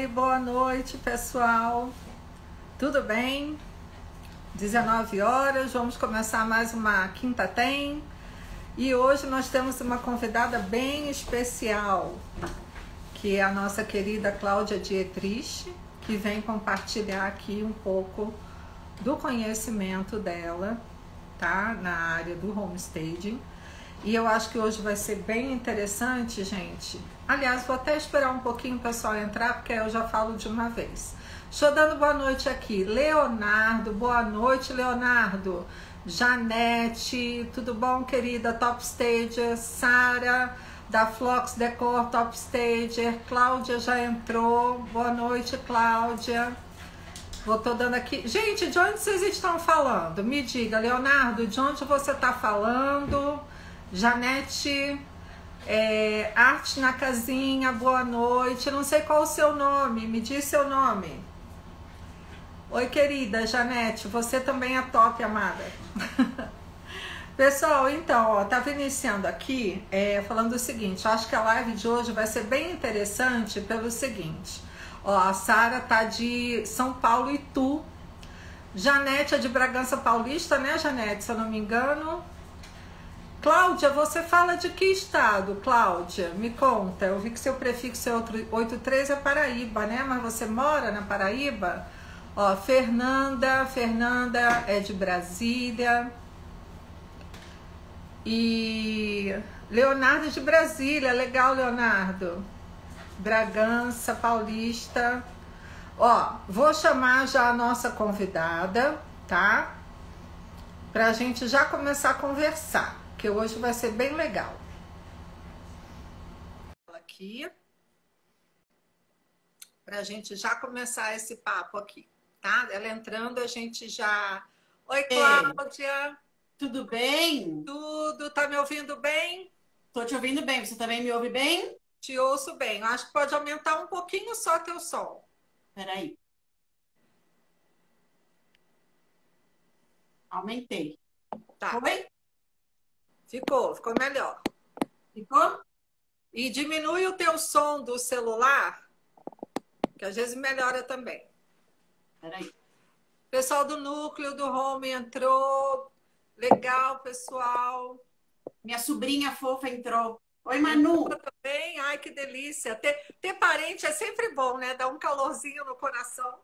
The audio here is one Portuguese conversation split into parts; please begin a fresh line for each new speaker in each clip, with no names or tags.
Oi, boa noite, pessoal. Tudo bem? 19 horas, vamos começar mais uma Quinta Tem. E hoje nós temos uma convidada bem especial, que é a nossa querida Cláudia Dietrich, que vem compartilhar aqui um pouco do conhecimento dela, tá? Na área do homestaging. E eu acho que hoje vai ser bem interessante, gente. Aliás, vou até esperar um pouquinho o pessoal entrar, porque eu já falo de uma vez. Estou dando boa noite aqui. Leonardo, boa noite, Leonardo. Janete, tudo bom, querida? Top Stager. Sara, da Flox Decor, Top Stager. Cláudia já entrou. Boa noite, Cláudia. Tô dando aqui. Gente, de onde vocês estão falando? Me diga, Leonardo, de onde você está falando? Janete, Arte na Casinha, boa noite. Não sei qual o seu nome, me diz seu nome. Oi, querida Janete, você também é top, amada. Pessoal, então, ó, tava iniciando aqui falando o seguinte, eu acho que a live de hoje vai ser bem interessante pelo seguinte. Ó, a Sara tá de São Paulo, Itu. Janete é de Bragança Paulista, né, Janete, se eu não me engano. Cláudia, você fala de que estado, Cláudia? Me conta, eu vi que seu prefixo é 83 é Paraíba, né? Mas você mora na Paraíba? Ó, Fernanda é de Brasília. E Leonardo de Brasília, legal, Leonardo. Bragança Paulista. Ó, vou chamar já a nossa convidada, tá? Pra gente já começar a conversar, que hoje vai ser bem legal. Aqui, pra gente já começar esse papo aqui, tá? Ela entrando, a gente já... Oi, Cláudia!
Tudo bem?
Tudo, tá me ouvindo bem?
Tô te ouvindo bem, você também me ouve bem?
Te ouço bem, eu acho que pode aumentar um pouquinho só teu som.
Peraí. Aumentei.
Tá.
Foi?
Ficou melhor.
Ficou?
E diminui o teu som do celular, que às vezes melhora também.
Peraí.
Pessoal do núcleo do home entrou. Legal, pessoal.
Minha sobrinha fofa entrou. Oi, Manu.
Entrou também. Ai, que delícia. Ter parente é sempre bom, né? Dá um calorzinho no coração.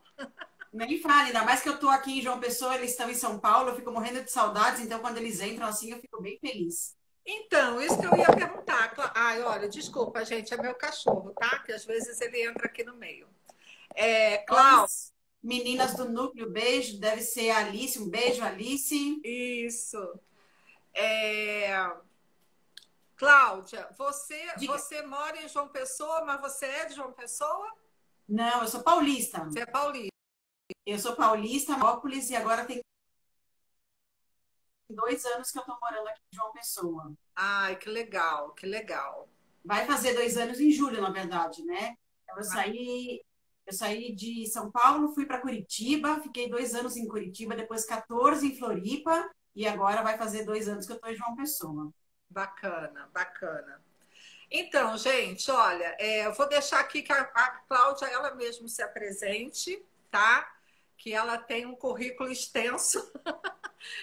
Nem fale, ainda mais que eu tô aqui em João Pessoa, eles estão em São Paulo, eu fico morrendo de saudades, então quando eles entram assim, eu fico bem feliz.
Então, isso que eu ia perguntar. Ai, olha, desculpa, gente, é meu cachorro, tá? Que às vezes ele entra aqui no meio. Cláudia.
Meninas do núcleo, beijo. Deve ser a Alice, um beijo, Alice.
Isso. Cláudia, você mora em João Pessoa, mas você é de João Pessoa?
Não, eu sou paulista.
Você é paulista.
Eu sou paulista, Mópolis, e agora tem 2 anos que eu tô morando aqui em João Pessoa.
Ai, que legal, que legal.
Vai fazer 2 anos em julho, na verdade, né? Então, eu saí de São Paulo, fui para Curitiba, fiquei 2 anos em Curitiba, depois 14 em Floripa, e agora vai fazer 2 anos que eu tô em João Pessoa.
Bacana, bacana. Então, gente, olha, eu vou deixar aqui que a Cláudia, ela mesma se apresente, tá? Que ela tem um currículo extenso.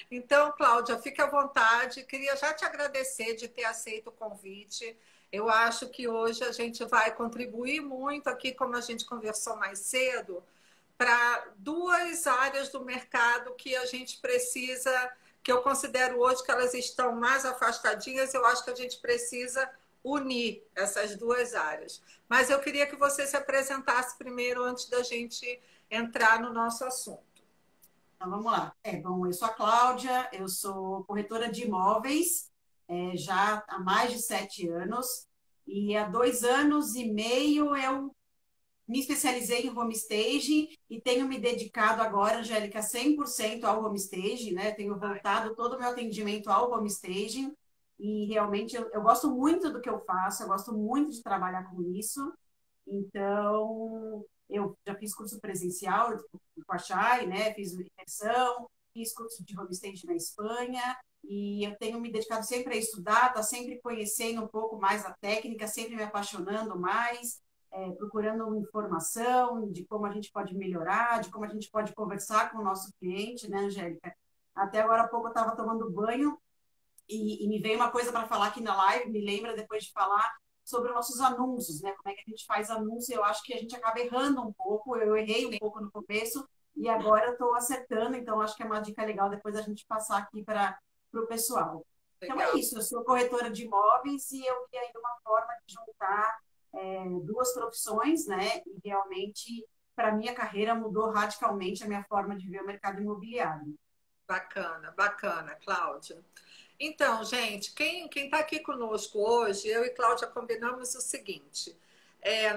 Então, Cláudia, fique à vontade. Queria já te agradecer de ter aceito o convite. Eu acho que hoje a gente vai contribuir muito aqui, como a gente conversou mais cedo, para 2 áreas do mercado que a gente precisa, que eu considero hoje que elas estão mais afastadinhas. Eu acho que a gente precisa unir essas 2 áreas. Mas eu queria que você se apresentasse primeiro antes da gente entrar no nosso assunto.
Então, vamos lá. Bom, eu sou a Cláudia, eu sou corretora de imóveis, já há mais de 7 anos, e há 2 anos e meio eu me especializei em homestaging e tenho me dedicado agora, Angélica, 100% ao homestaging, né? Tenho voltado todo o meu atendimento ao homestaging e realmente eu gosto muito do que eu faço, eu gosto muito de trabalhar com isso. Então, eu já fiz curso presencial com a Chay, né? Fiz imersão, fiz curso de homestaging na Espanha e eu tenho me dedicado sempre a estudar, tá sempre conhecendo um pouco mais a técnica, sempre me apaixonando mais. procurando informação de como a gente pode melhorar, de como a gente pode conversar com o nosso cliente, né, Angélica? Até agora há pouco eu estava tomando banho e me veio uma coisa para falar aqui na live, me lembra depois de falar sobre os nossos anúncios, né? Como é que a gente faz anúncio? Eu acho que a gente acaba errando um pouco, eu errei um pouco no começo e agora eu estou acertando, então acho que é uma dica legal depois a gente passar aqui para o pessoal. Então é
Legal.
isso, eu sou corretora de imóveis e eu vi aí uma forma de juntar duas profissões, né? E realmente, para a minha carreira, mudou radicalmente a minha forma de ver o mercado imobiliário.
Bacana, bacana, Cláudia. Então, gente, quem está aqui conosco hoje, eu e Cláudia combinamos o seguinte: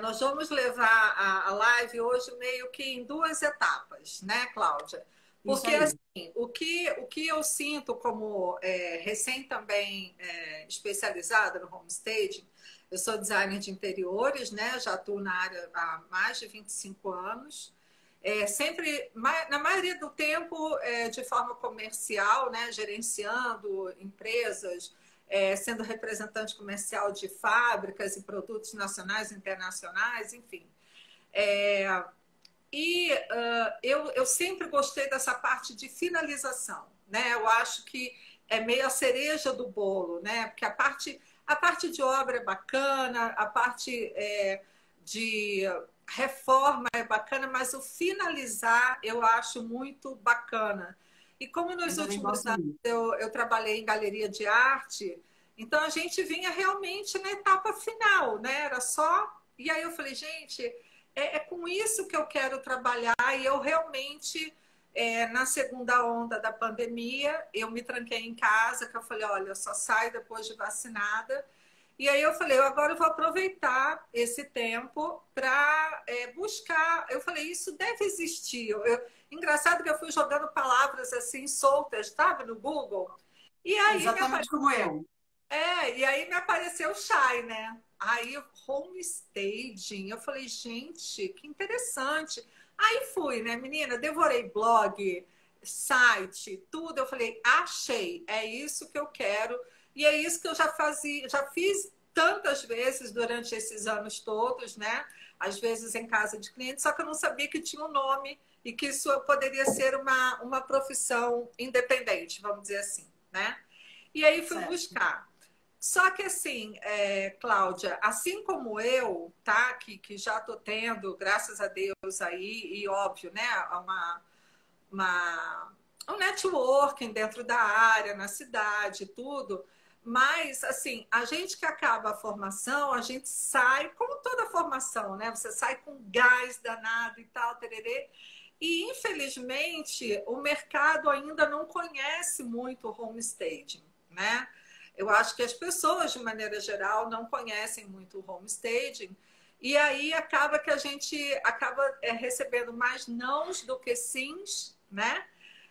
nós vamos levar a live hoje meio que em duas etapas, né, Cláudia?
Isso
Porque,
aí.
assim, o que eu sinto como recém também especializada no home staging, eu sou designer de interiores, né? Já atuo na área há mais de 25 anos. Sempre, na maioria do tempo, de forma comercial, né, gerenciando empresas, sendo representante comercial de fábricas e produtos nacionais e internacionais, enfim. Eu sempre gostei dessa parte de finalização, né? Eu acho que é meio a cereja do bolo, né? Porque a parte de obra é bacana, a parte de reforma é bacana, mas o finalizar eu acho muito bacana. E como
Eu
nos
também
últimos
gosto
anos
muito.
eu trabalhei em galeria de arte, então a gente vinha realmente na etapa final, né? Era só. E aí eu falei, gente, é com isso que eu quero trabalhar. E eu realmente, na segunda onda da pandemia, eu me tranquei em casa, que eu falei, olha, eu só saio depois de vacinada. E aí eu falei, agora eu vou aproveitar esse tempo para buscar. Eu falei, isso deve existir. Engraçado que eu fui jogando palavras assim soltas, sabe, no Google. E aí me
Exatamente como eu.
e aí me apareceu o Shai, né? Aí home staging. Eu falei, gente, que interessante. Aí fui, né, menina? Devorei blog, site, tudo. Eu falei, achei, é isso que eu quero. E é isso que eu já fazia, já fiz tantas vezes durante esses anos todos, né? Às vezes em casa de cliente, só que eu não sabia que tinha um nome e que isso poderia ser uma profissão independente, vamos dizer assim, né? E aí fui
Certo.
buscar. Só que assim, Cláudia, assim como eu, tá? Que já tô tendo, graças a Deus aí, e óbvio, né? Uma, um networking dentro da área, na cidade, tudo. Mas, assim, a gente que acaba a formação, a gente sai, como toda formação, né? Você sai com gás danado e tal, tererê. E, infelizmente, o mercado ainda não conhece muito o home staging, né? Eu acho que as pessoas, de maneira geral, não conhecem muito o home staging. E aí acaba que a gente acaba recebendo mais nãos do que sims, né?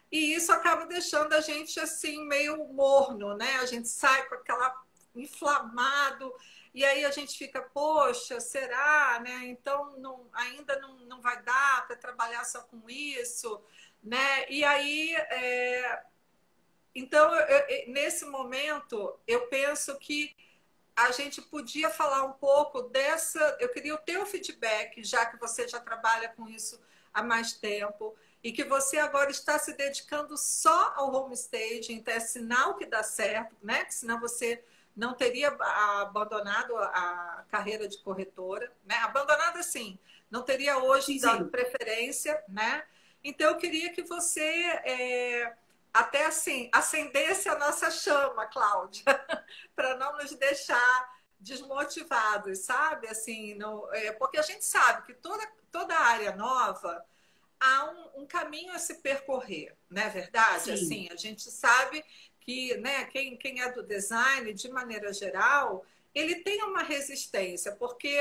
E isso acaba deixando a gente assim meio morno, né? A gente sai com aquela inflamado e aí a gente fica, poxa, será, né? Então ainda não vai dar para trabalhar só com isso, né? E aí, então nesse momento eu penso que a gente podia falar um pouco dessa. Eu queria o teu feedback, já que você já trabalha com isso há mais tempo e que você agora está se dedicando só ao home staging, então é sinal que dá certo, né? Que senão você não teria abandonado a carreira de corretora, né? Abandonado assim, não teria hoje
Sim,
dado
sim.
preferência, né? Então eu queria que você até assim acendesse a nossa chama, Cláudia, para não nos deixar desmotivados, sabe? Assim, porque a gente sabe que toda área nova há um caminho a se percorrer, não é verdade?
Sim.
Assim, a gente sabe que, né, quem é do design, de maneira geral, ele tem uma resistência, porque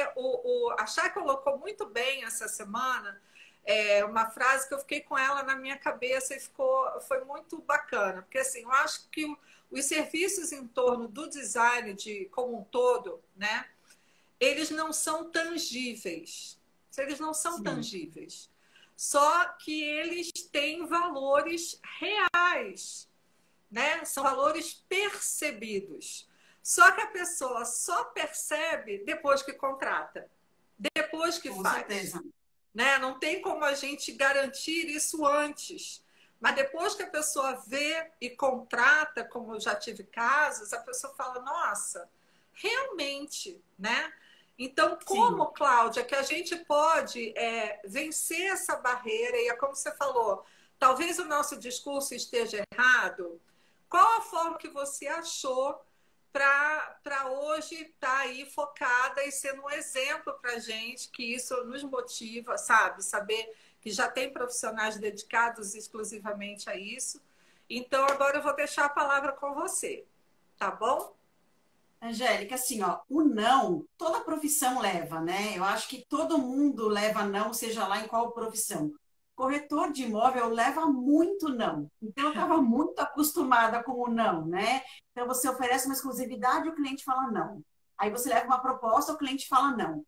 a Chay colocou muito bem essa semana uma frase que eu fiquei com ela na minha cabeça e foi muito bacana, porque assim, eu acho que os serviços em torno do design como um todo, né, eles não são tangíveis. Eles não são
Sim.
tangíveis. Só que eles têm valores reais, né? São valores percebidos. Só que a pessoa só percebe depois que contrata. depois que
Com
faz,
certeza.
né? Não tem como a gente garantir isso antes. Mas depois que a pessoa vê e contrata, como eu já tive casos, a pessoa fala, nossa, realmente, né? Então,
Sim.
como, Cláudia, que a gente pode vencer essa barreira? E é como você falou, talvez o nosso discurso esteja errado. Qual a forma que você achou para hoje estar tá aí focada e sendo um exemplo para a gente, que isso nos motiva, sabe? Saber que já tem profissionais dedicados exclusivamente a isso. Então, agora eu vou deixar a palavra com você, tá bom?
Angélica, assim, ó, o não, toda profissão leva, né? Eu acho que todo mundo leva não, seja lá em qual profissão. Corretor de imóvel leva muito não. Então, eu estava muito acostumada com o não, né? Então, você oferece uma exclusividade, o cliente fala não. Aí você leva uma proposta, o cliente fala não.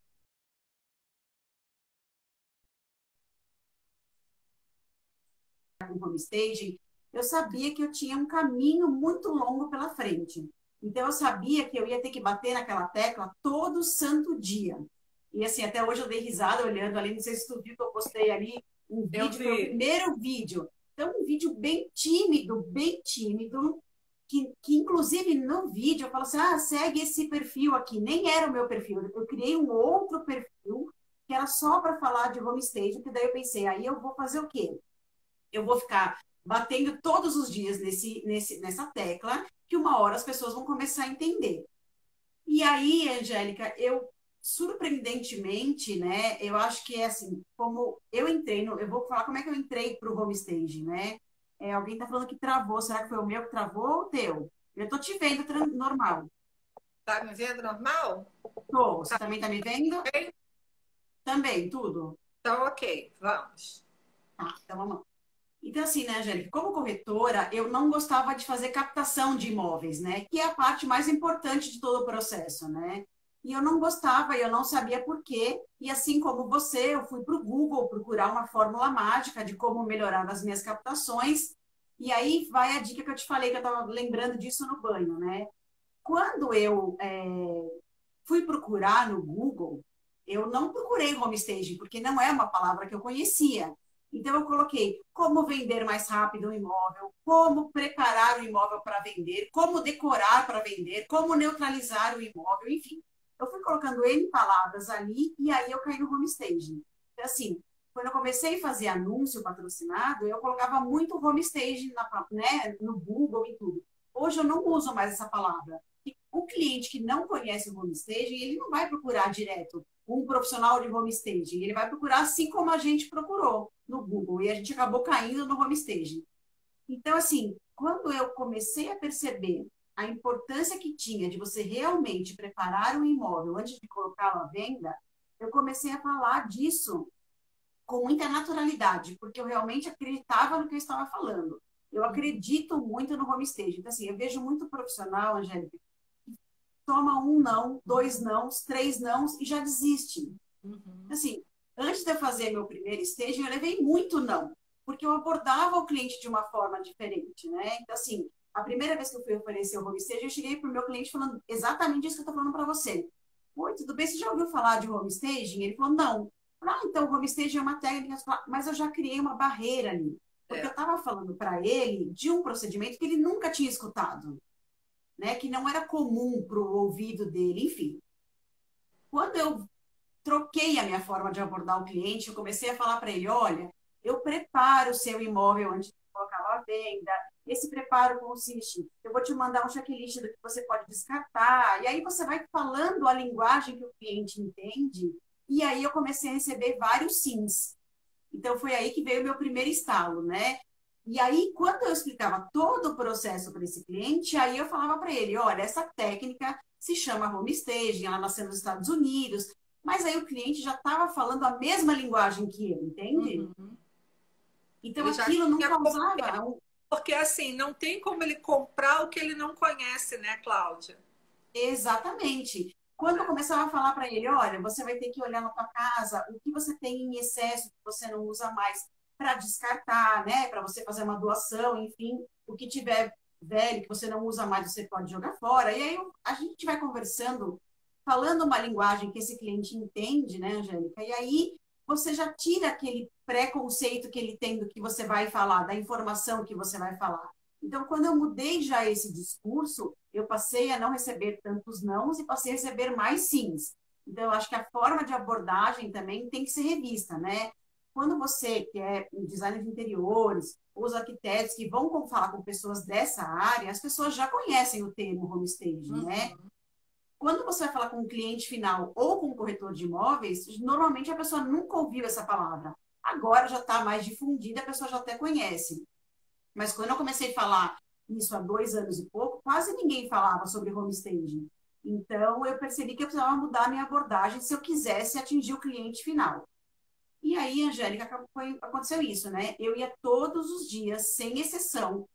Com home staging, eu sabia que eu tinha um caminho muito longo pela frente. Então, eu sabia que eu ia ter que bater naquela tecla todo santo dia. E assim, até hoje eu dei risada olhando ali, não sei se tu viu que eu postei ali um
Eu
vídeo, foi o
vi.
primeiro vídeo. Então, um vídeo bem tímido, que inclusive no vídeo eu falo assim, ah, segue esse perfil aqui. Nem era o meu perfil, eu criei um outro perfil que era só para falar de home staging, que daí eu pensei, aí eu vou fazer o quê? Eu vou ficar batendo todos os dias nessa tecla, que uma hora as pessoas vão começar a entender. E aí, Angélica, eu surpreendentemente, né, eu acho que é assim, como eu entrei no, eu vou falar como é que eu entrei para o home stage, né? Alguém está falando que travou, será que foi o meu que travou ou o teu? Eu estou te vendo normal.
Tá me vendo normal?
Tô, você
Tá
também está me vendo?
bem?
Também, tudo.
Então, ok, vamos.
Tá, então vamos lá. Então, assim, né, Angélica, como corretora, eu não gostava de fazer captação de imóveis, né? Que é a parte mais importante de todo o processo, né? E eu não gostava, e eu não sabia por quê. E assim como você, eu fui para o Google procurar uma fórmula mágica de como melhorar as minhas captações. E aí vai a dica que eu te falei, que eu estava lembrando disso no banho, né? Quando eu fui procurar no Google, eu não procurei home staging, porque não é uma palavra que eu conhecia. Então, eu coloquei como vender mais rápido um imóvel, como preparar o imóvel para vender, como decorar para vender, como neutralizar o imóvel, enfim. Eu fui colocando N palavras ali e aí eu caí no home staging. Então, assim, quando eu comecei a fazer anúncio patrocinado, eu colocava muito home staging né, no Google e tudo. Hoje eu não uso mais essa palavra. O cliente que não conhece o home staging, ele não vai procurar direto um profissional de home staging, ele vai procurar assim como a gente procurou no Google, e a gente acabou caindo no home staging. Então, assim, quando eu comecei a perceber a importância que tinha de você realmente preparar um imóvel antes de colocá-lo à venda, eu comecei a falar disso com muita naturalidade, porque eu realmente acreditava no que eu estava falando. Eu acredito muito no home staging. Então, assim, eu vejo muito profissional, Angélica, toma um não, dois nãos, três nãos e já desiste.
Uhum.
Assim, antes de eu fazer meu primeiro estágio, eu levei muito não, porque eu abordava o cliente de uma forma diferente, né? Então, assim, a primeira vez que eu fui oferecer o home stage, eu cheguei para o meu cliente falando exatamente isso que eu estou falando para você. Oi, tudo bem? Você já ouviu falar de home staging? Ele falou, não. Ah, então o home staging é uma técnica, mas eu já criei uma barreira ali. Porque eu
É.
estava falando para ele de um procedimento que ele nunca tinha escutado, né? Que não era comum para o ouvido dele, enfim. Quando eu troquei a minha forma de abordar o cliente, eu comecei a falar para ele, olha, eu preparo o seu imóvel antes de colocar à venda, esse preparo consiste, eu vou te mandar um checklist do que você pode descartar, e aí você vai falando a linguagem que o cliente entende, e aí eu comecei a receber vários sims. Então foi aí que veio o meu primeiro estalo, né? E aí, quando eu explicava todo o processo para esse cliente, aí eu falava para ele, olha, essa técnica se chama home staging, ela nasceu nos Estados Unidos, mas aí o cliente já estava falando a mesma linguagem que eu, entende?
Uhum.
Então
Ele já
aquilo não
tinha.
causava
Porque assim, não tem como ele comprar o que ele não conhece, né, Cláudia?
exatamente. Quando eu
É.
começava a falar para ele, olha, você vai ter que olhar na tua casa o que você tem em excesso que você não usa mais para descartar, né? Para você fazer uma doação, enfim, o que tiver velho que você não usa mais você pode jogar fora. E aí a gente vai conversando falando uma linguagem que esse cliente entende, né, Angélica? E aí você já tira aquele preconceito que ele tem do que você vai falar, da informação que você vai falar. Então, quando eu mudei já esse discurso, eu passei a não receber tantos nãos e passei a receber mais sims. Então, eu acho que a forma de abordagem também tem que ser revista, né? Quando você quer um designer de interiores, os arquitetos que vão falar com pessoas dessa área, as pessoas já conhecem o termo home staging, né?
Uhum.
Quando você vai falar com um cliente final ou com um corretor de imóveis, normalmente a pessoa nunca ouviu essa palavra. Agora já está mais difundida, a pessoa já até conhece. Mas quando eu comecei a falar isso há 2 anos e pouco, quase ninguém falava sobre home staging. Então, eu percebi que eu precisava mudar a minha abordagem se eu quisesse atingir o cliente final. E aí, Angélica, aconteceu isso, né? Eu ia todos os dias, sem exceção,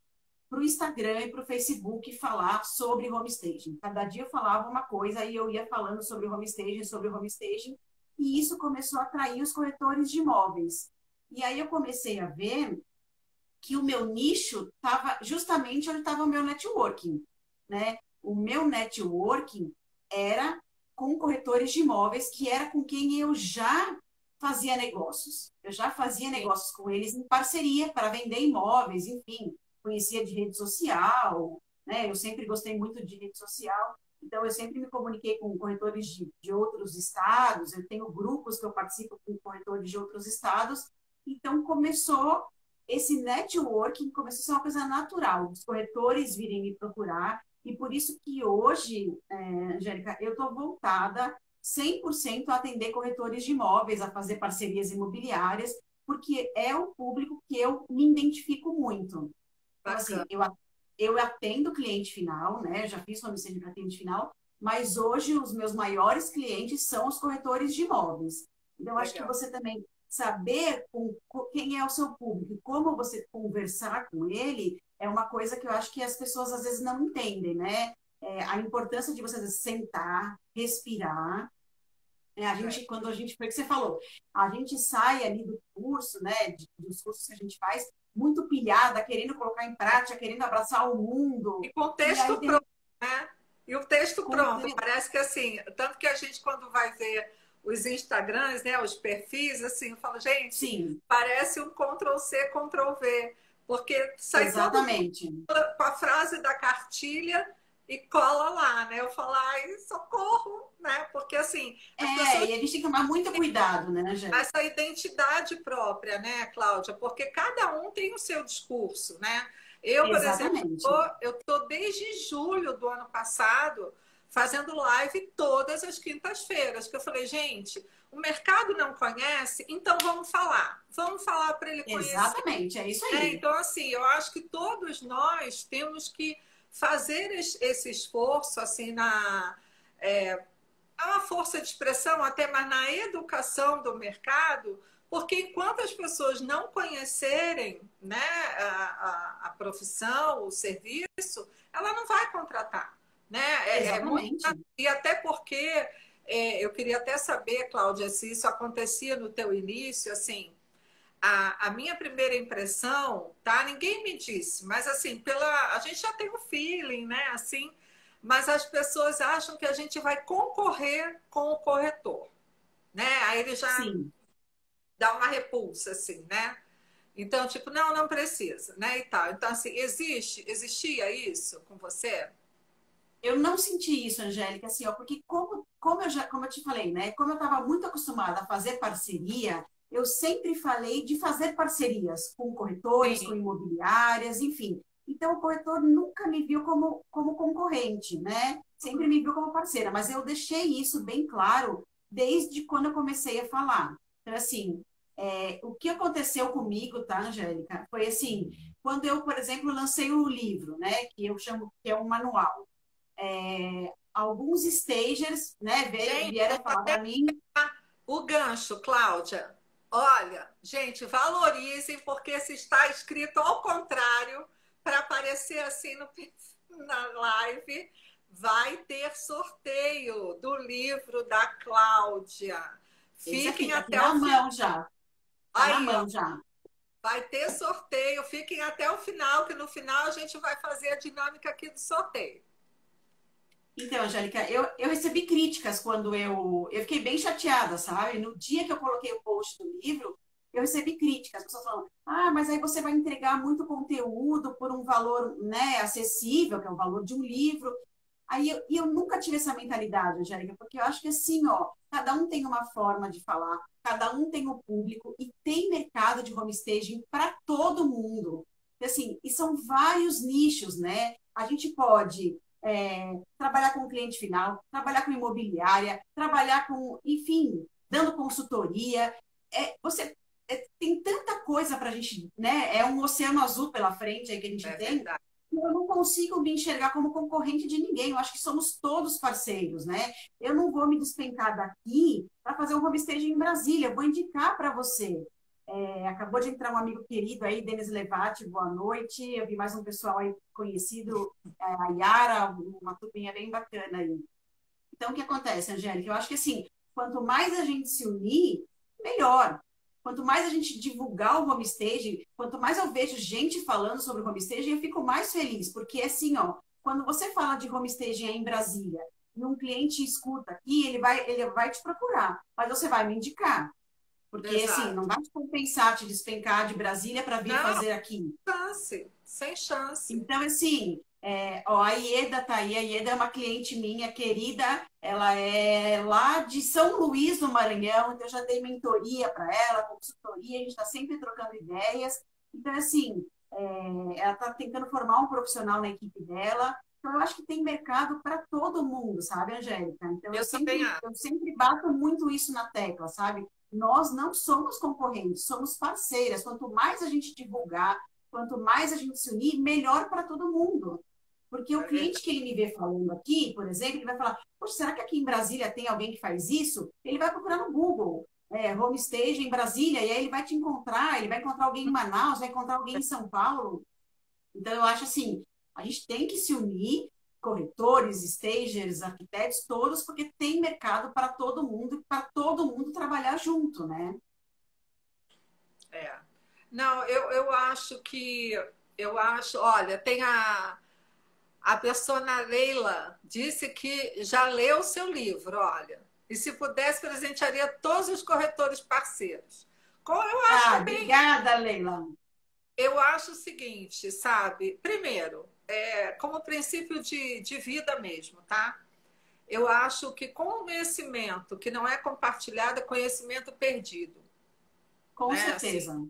para o Instagram e para o Facebook falar sobre home staging. Cada dia eu falava uma coisa e eu ia falando sobre home staging, e isso começou a atrair os corretores de imóveis. E aí eu comecei a ver que o meu nicho estava justamente onde estava o meu networking, né? O meu networking era com corretores de imóveis, que era com quem eu já fazia negócios. Eu já fazia negócios com eles em parceria para vender imóveis, enfim, conhecia de rede social, né? Eu sempre gostei muito de rede social, então eu sempre me comuniquei com corretores de outros estados, eu tenho grupos que eu participo com corretores de outros estados, então começou esse networking, começou a ser uma coisa natural, os corretores virem me procurar, e por isso que hoje, Angélica, eu estou voltada 100% a atender corretores de imóveis, a fazer parcerias imobiliárias, porque é o público que eu me identifico muito. Então, assim,
Bacana.
eu atendo o cliente final, né? Já fiz homicídio para cliente final, mas hoje os meus maiores clientes são os corretores de imóveis. Então, acho que
Legal.
você também saber quem é o seu público, como você conversar com ele, é uma coisa que eu acho que as pessoas às vezes não entendem, né? A importância de você sentar, respirar. A
É.
gente, quando a gente, foi o que você falou, a gente sai ali do curso, né, dos cursos que a gente faz, muito pilhada, querendo colocar em prática, querendo abraçar o mundo.
E com o
E aí,
texto pronto, né? E o texto
com,
pronto. Parece que assim, tanto que a gente, quando vai ver os Instagrams, né, os perfis, assim, eu falo, gente,
sim,
parece um Ctrl+C, Ctrl+V, porque sai todo mundo
exatamente.
com a frase da cartilha e cola lá, né? Eu falo, ai, socorro, né? Porque assim, as pessoas
E a gente tem que tomar muito cuidado, né,
têm
Angélica?
essa identidade própria, né, Cláudia? Porque cada um tem o seu discurso, né? Eu, por exemplo,
Exatamente.
eu tô desde julho do ano passado fazendo live todas as quintas-feiras, que eu falei, gente, o mercado não conhece, então vamos falar para ele conhecer.
Exatamente, é isso
É,
aí.
então, assim, eu acho que todos nós temos que fazer esse esforço, assim, é uma força de expressão, até mais na educação do mercado, porque enquanto as pessoas não conhecerem, né, a profissão, o serviço, ela não vai contratar. Né? Muito,
Exatamente.
e até porque eu queria até saber, Cláudia, se isso acontecia no teu início, assim, a minha primeira impressão, tá? Ninguém me disse, mas assim, a gente já tem um feeling, né? Assim, mas as pessoas acham que a gente vai concorrer com o corretor, né? Aí ele já
Sim.
dá uma repulsa, assim, né? Então, tipo, não, não precisa, né? E tal. Então, assim, existia isso com você?
Eu não senti isso, Angélica, assim, ó, porque como eu te falei, né? Como eu estava muito acostumada a fazer parceria, eu sempre falei de fazer parcerias com corretores, com
Sim.
imobiliárias, enfim. Então, o corretor nunca me viu como concorrente, né? Sempre me viu como parceira, mas eu deixei isso bem claro desde quando eu comecei a falar. Então, assim, o que aconteceu comigo, tá, Angélica? Foi assim, quando eu, por exemplo, lancei o livro, né? Que eu chamo que é um manual. Alguns stagers, né,
Gente,
vieram falar para mim.
o gancho, Cláudia. Olha, gente, valorizem, porque se está escrito ao contrário, para aparecer assim na live, vai ter sorteio do livro da Cláudia.
Esse aqui,
Fiquem
tá aqui
até
na
o final.
mão já. Tá na
Aí, ó,
mão já.
vai ter sorteio. Fiquem até o final, que no final a gente vai fazer a dinâmica aqui do sorteio.
Então, Angélica, eu recebi críticas quando eu fiquei bem chateada, sabe? No dia que eu coloquei o post do livro, eu recebi críticas, as pessoas falando, ah, mas aí você vai entregar muito conteúdo por um valor, né, acessível, que é o valor de um livro. E eu nunca tive essa mentalidade, Angélica, porque eu acho que assim, ó, cada um tem uma forma de falar, cada um tem um público e tem mercado de homestaging para todo mundo. Assim, e são vários nichos, né? A gente pode trabalhar com o cliente final, trabalhar com imobiliária, trabalhar com, enfim, dando consultoria. Você tem tanta coisa para a gente, né? É um oceano azul pela frente aí que a gente
É
tem.
verdade.
Eu não consigo me enxergar como concorrente de ninguém. Eu acho que somos todos parceiros, né? Eu não vou me despencar daqui para fazer um homestaging em Brasília. Eu vou indicar para você. Acabou de entrar um amigo querido aí, Denis Levati, boa noite. Eu vi mais um pessoal aí conhecido, a Yara, uma turminha bem bacana aí. Então, o que acontece, Angélica? Eu acho que assim, quanto mais a gente se unir, melhor. Quanto mais a gente divulgar o homestaging, quanto mais eu vejo gente falando sobre o homestaging, eu fico mais feliz, porque assim, ó, quando você fala de homestaging aí em Brasília, e um cliente escuta aqui, ele vai te procurar, mas você vai me indicar. Porque, assim, não
Exato.
vai te compensar, te despencar de Brasília para vir
Não,
fazer aqui.
chance, sem chance.
Então, assim, ó, a Ieda tá aí, a Ieda é uma cliente minha querida, ela é lá de São Luís, no Maranhão, então eu já dei mentoria para ela, consultoria, a gente está sempre trocando ideias. Então, assim, ela está tentando formar um profissional na equipe dela. Então, eu acho que tem mercado para todo mundo, sabe, Angélica? Então,
Eu também
eu
acho.
sempre bato muito isso na tecla, sabe? Nós não somos concorrentes, somos parceiras. Quanto mais a gente divulgar, quanto mais a gente se unir, melhor para todo mundo. Porque o
É
cliente
verdade.
que ele me vê falando aqui, por exemplo, ele vai falar: poxa, será que aqui em Brasília tem alguém que faz isso? Ele vai procurar no Google, homestage em Brasília, e aí ele vai te encontrar, ele vai encontrar alguém em Manaus, vai encontrar alguém em São Paulo. Então, eu acho assim, a gente tem que se unir, corretores, stagers, arquitetos, todos, porque tem mercado para todo mundo, para todo mundo trabalhar junto, né?
É. Não, eu acho olha, tem a persona Leila disse que já leu o seu livro, olha. E se pudesse, presentearia todos os corretores parceiros. Eu acho
Ah,
também,
obrigada, Leila.
eu acho o seguinte, sabe? Primeiro, como princípio de vida mesmo, tá? Eu acho que conhecimento que não é compartilhado é conhecimento perdido,
Com
né?
certeza.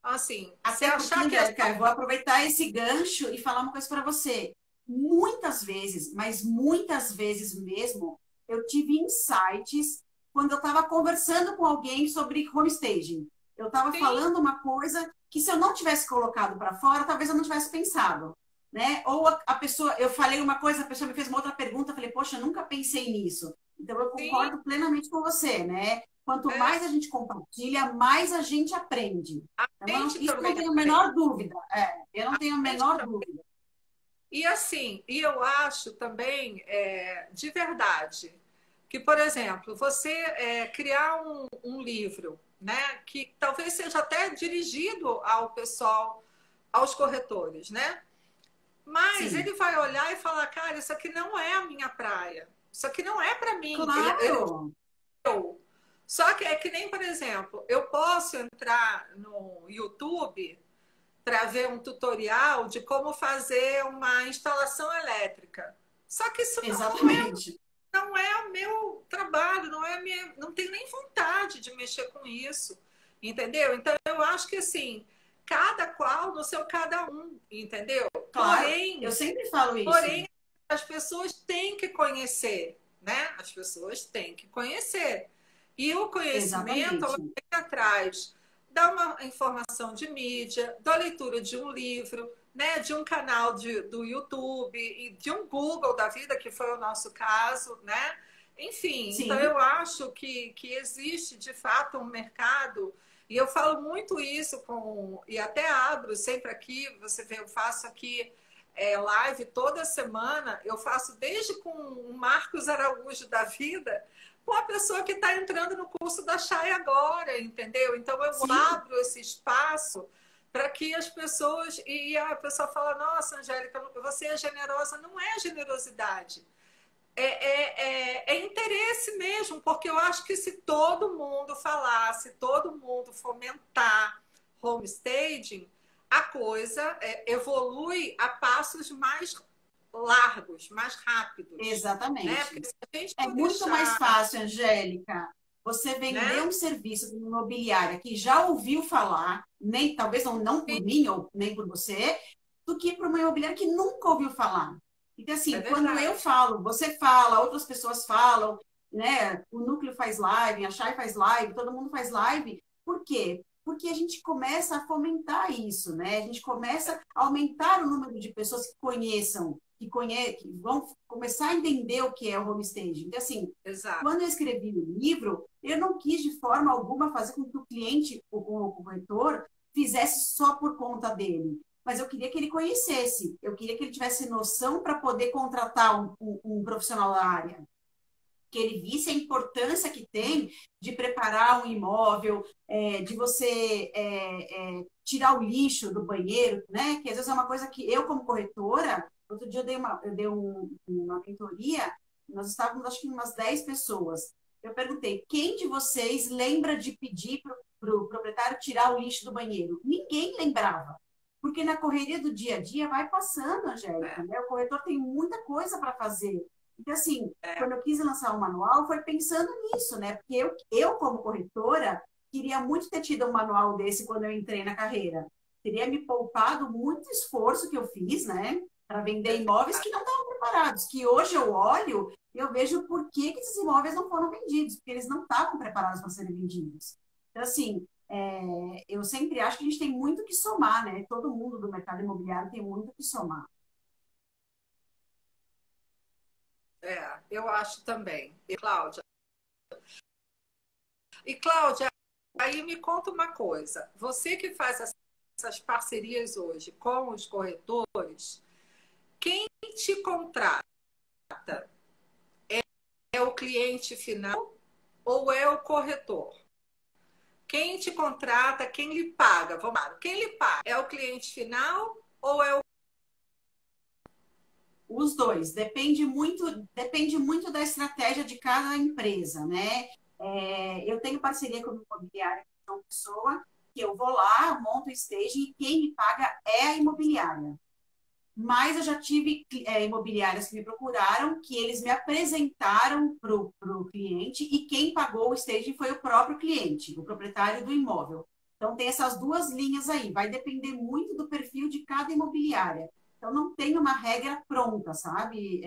Assim, se
Até porque,
achar que é
Angélica, eu vou aproveitar esse gancho e falar uma coisa para você. Muitas vezes, mas muitas vezes mesmo, eu tive insights quando eu estava conversando com alguém sobre homestaging. Eu estava
assim,
falando uma coisa que, se eu não tivesse colocado para fora, talvez eu não tivesse pensado, né? Ou a pessoa, eu falei uma coisa, a pessoa me fez uma outra pergunta, eu falei, poxa, eu nunca pensei nisso. Então, eu
sim,
concordo plenamente com você, né? Quanto
é,
mais a gente compartilha, mais a gente aprende.
a
Então,
gente
isso eu
também
não tenho a
aprende.
menor dúvida. Eu não tenho a
A gente
menor
também.
dúvida.
E assim, e eu acho também, de verdade, que, por exemplo, você criar um livro, né, que talvez seja até dirigido ao pessoal, aos corretores, né? Mas
Sim,
ele vai olhar e falar, cara, isso aqui não é a minha praia. Isso aqui não é para mim. Ele
claro.
Só que é que nem, por exemplo, eu posso entrar no YouTube para ver um tutorial de como fazer uma instalação elétrica. Só que isso
Exatamente.
não é o meu trabalho, não tenho nem vontade de mexer com isso, entendeu? Então eu acho que assim, cada qual no seu cada um, entendeu?
Claro. Eu sempre falo isso.
Porém, as pessoas têm que conhecer, né? As pessoas têm que conhecer. E o conhecimento, ela
Exatamente.
vem atrás da uma informação de mídia, da leitura de um livro, né? De um canal do YouTube e de um Google da vida, que foi o nosso caso, né? Enfim, então
Sim,
eu acho que existe de fato um mercado, e eu falo muito isso e até abro sempre aqui, você vê, eu faço aqui live toda semana, eu faço desde com o Marcos Araújo da vida, com a pessoa que está entrando no curso da Chay agora, entendeu? Então eu
sim,
abro esse espaço para que as pessoas. E a pessoa fala: nossa, Angélica, você é generosa. Não é generosidade. é interesse mesmo, porque eu acho que se todo mundo falar, se todo mundo fomentar homestaging, a coisa evolui a passos mais largos, mais rápidos, né?
Exatamente.
Porque se a gente
É
for
muito mais
deixar,
fácil, Angélica, você vender
né?
um serviço para uma imobiliária que já ouviu falar, nem talvez não por mim ou nem por você, do que para uma imobiliária que nunca ouviu falar. Então,
É
assim, quando eu
verdade,
falo, você fala, outras pessoas falam, né? O núcleo faz live, a Chay faz live, todo mundo faz live. Por quê? Porque a gente começa a fomentar isso, né? A gente começa a aumentar o número de pessoas que conheçam, que vão começar a entender o que é o homestaging. Então, assim,
exato.
quando eu escrevi o livro, eu não quis de forma alguma fazer com que o cliente, o corretor, fizesse só por conta dele. Mas eu queria que ele conhecesse, eu queria que ele tivesse noção para poder contratar um profissional da área, que ele visse a importância que tem de preparar um imóvel, de você tirar o lixo do banheiro, né? Que às vezes é uma coisa que eu, como corretora, outro dia eu dei uma mentoria, nós estávamos, acho que umas 10 pessoas. Eu perguntei, quem de vocês lembra de pedir para o proprietário tirar o lixo do banheiro? Ninguém lembrava. Porque na correria do dia a dia vai passando, Angélica,
É,
né? O corretor tem muita coisa para fazer. Então, assim,
é,
quando eu quis lançar o manual, foi pensando nisso, né? Porque eu como corretora, queria muito ter tido um manual desse quando eu entrei na carreira. Teria me poupado muito esforço que eu fiz, né? Para vender
é
imóveis que não estavam preparados. Que hoje eu olho e eu vejo por que esses imóveis não foram vendidos, porque eles não estavam preparados para serem vendidos. Então, assim, eu sempre acho que a gente tem muito que somar, né? Todo mundo do mercado imobiliário tem muito que somar.
eu acho também. E Cláudia, aí me conta uma coisa. Você que faz essas parcerias hoje com os corretores, quem te contrata é o cliente final ou é o corretor? Quem te contrata, quem lhe paga? Vamos lá, quem lhe paga? É o cliente final ou é o.
Os dois, depende muito da estratégia de cada empresa, né? Eu tenho parceria com a imobiliária, que é uma pessoa que eu vou lá, monto o staging e quem me paga é a imobiliária. Mas eu já tive imobiliárias que me procuraram, que eles me apresentaram para o cliente e quem pagou o staging foi o próprio cliente, o proprietário do imóvel. Então, tem essas duas linhas aí. Vai depender muito do perfil de cada imobiliária. Então, não tem uma regra pronta, sabe?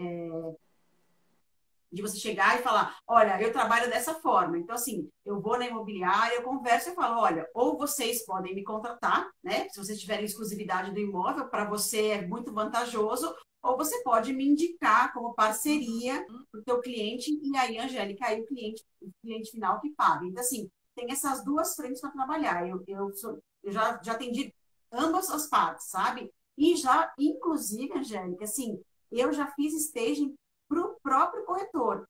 De você chegar e falar, olha, eu trabalho dessa forma. Então, assim, eu vou na imobiliária, eu converso e falo, olha, ou vocês podem me contratar, né? Se vocês tiverem exclusividade do imóvel, para você é muito vantajoso, ou você pode me indicar como parceria para o teu cliente, e aí, Angélica, aí o cliente final que paga. Então, assim, tem essas duas frentes para trabalhar. Eu já atendi ambas as partes, sabe? E já, inclusive, Angélica, assim, eu já fiz staging para o próprio corretor.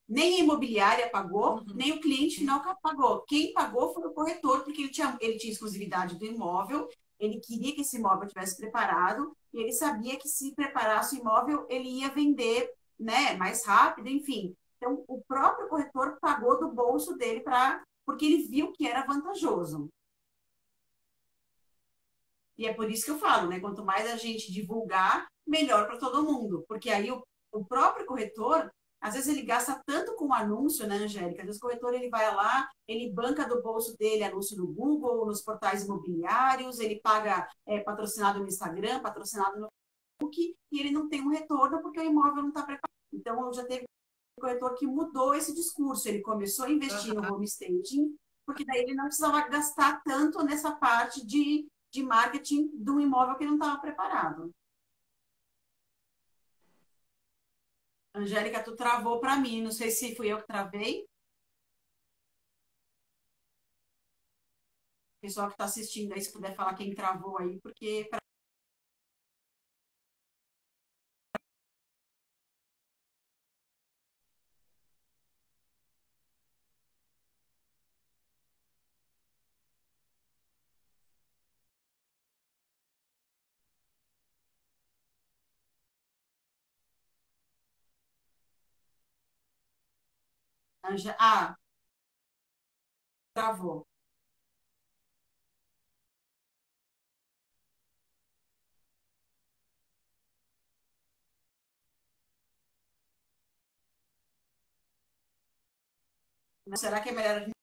Nem a imobiliária pagou,
Uhum.
nem o cliente final pagou. Quem pagou foi o corretor, porque ele tinha exclusividade do imóvel, ele queria que esse imóvel estivesse preparado, e ele sabia que se preparasse o imóvel, ele ia vender, né, mais rápido, enfim. Então, o próprio corretor pagou do bolso dele porque ele viu que era vantajoso. E é por isso que eu falo, né? Quanto mais a gente divulgar, melhor para todo mundo. Porque aí o próprio corretor, às vezes ele gasta tanto com anúncio, né, Angélica? Às vezes o corretor ele vai lá, ele banca do bolso dele anúncio no Google, nos portais imobiliários, ele paga patrocinado no Instagram, patrocinado no Facebook, e ele não tem um retorno porque o imóvel não está preparado. Então, eu já teve um corretor que mudou esse discurso. Ele começou a investir no
Uhum.
home staging, porque daí ele não precisava gastar tanto nessa parte de marketing de um imóvel que não estava preparado. Angélica, tu travou para mim, não sei se fui eu que travei. O pessoal que está assistindo aí, se puder falar quem travou aí, porque Ah, travou. Será que é melhor a gente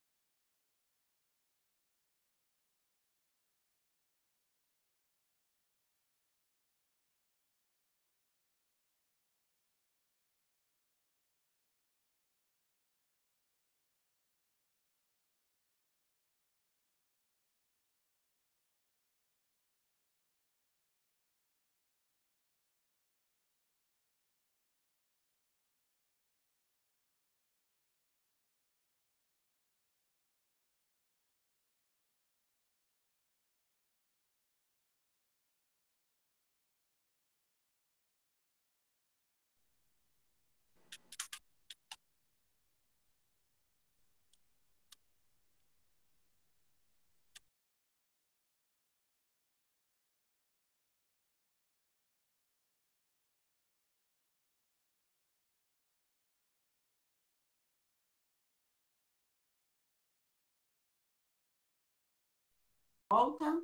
volta?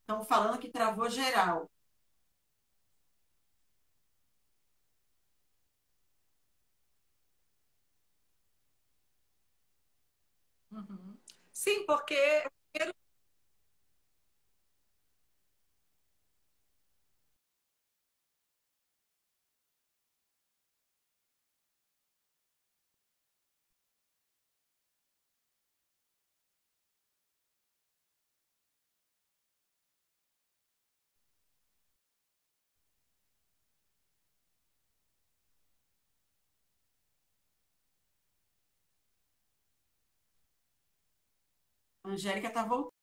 Estão falando que travou geral.
Uhum. Sim, porque
A Angélica está voltando.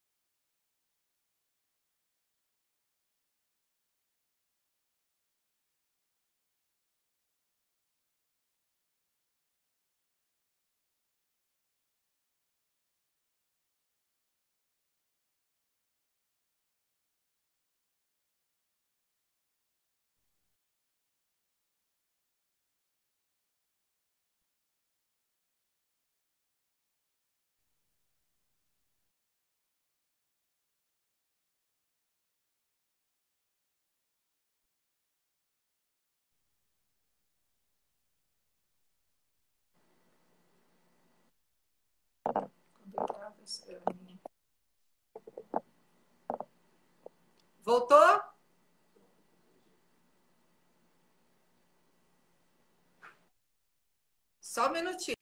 voltou? Só um minutinho.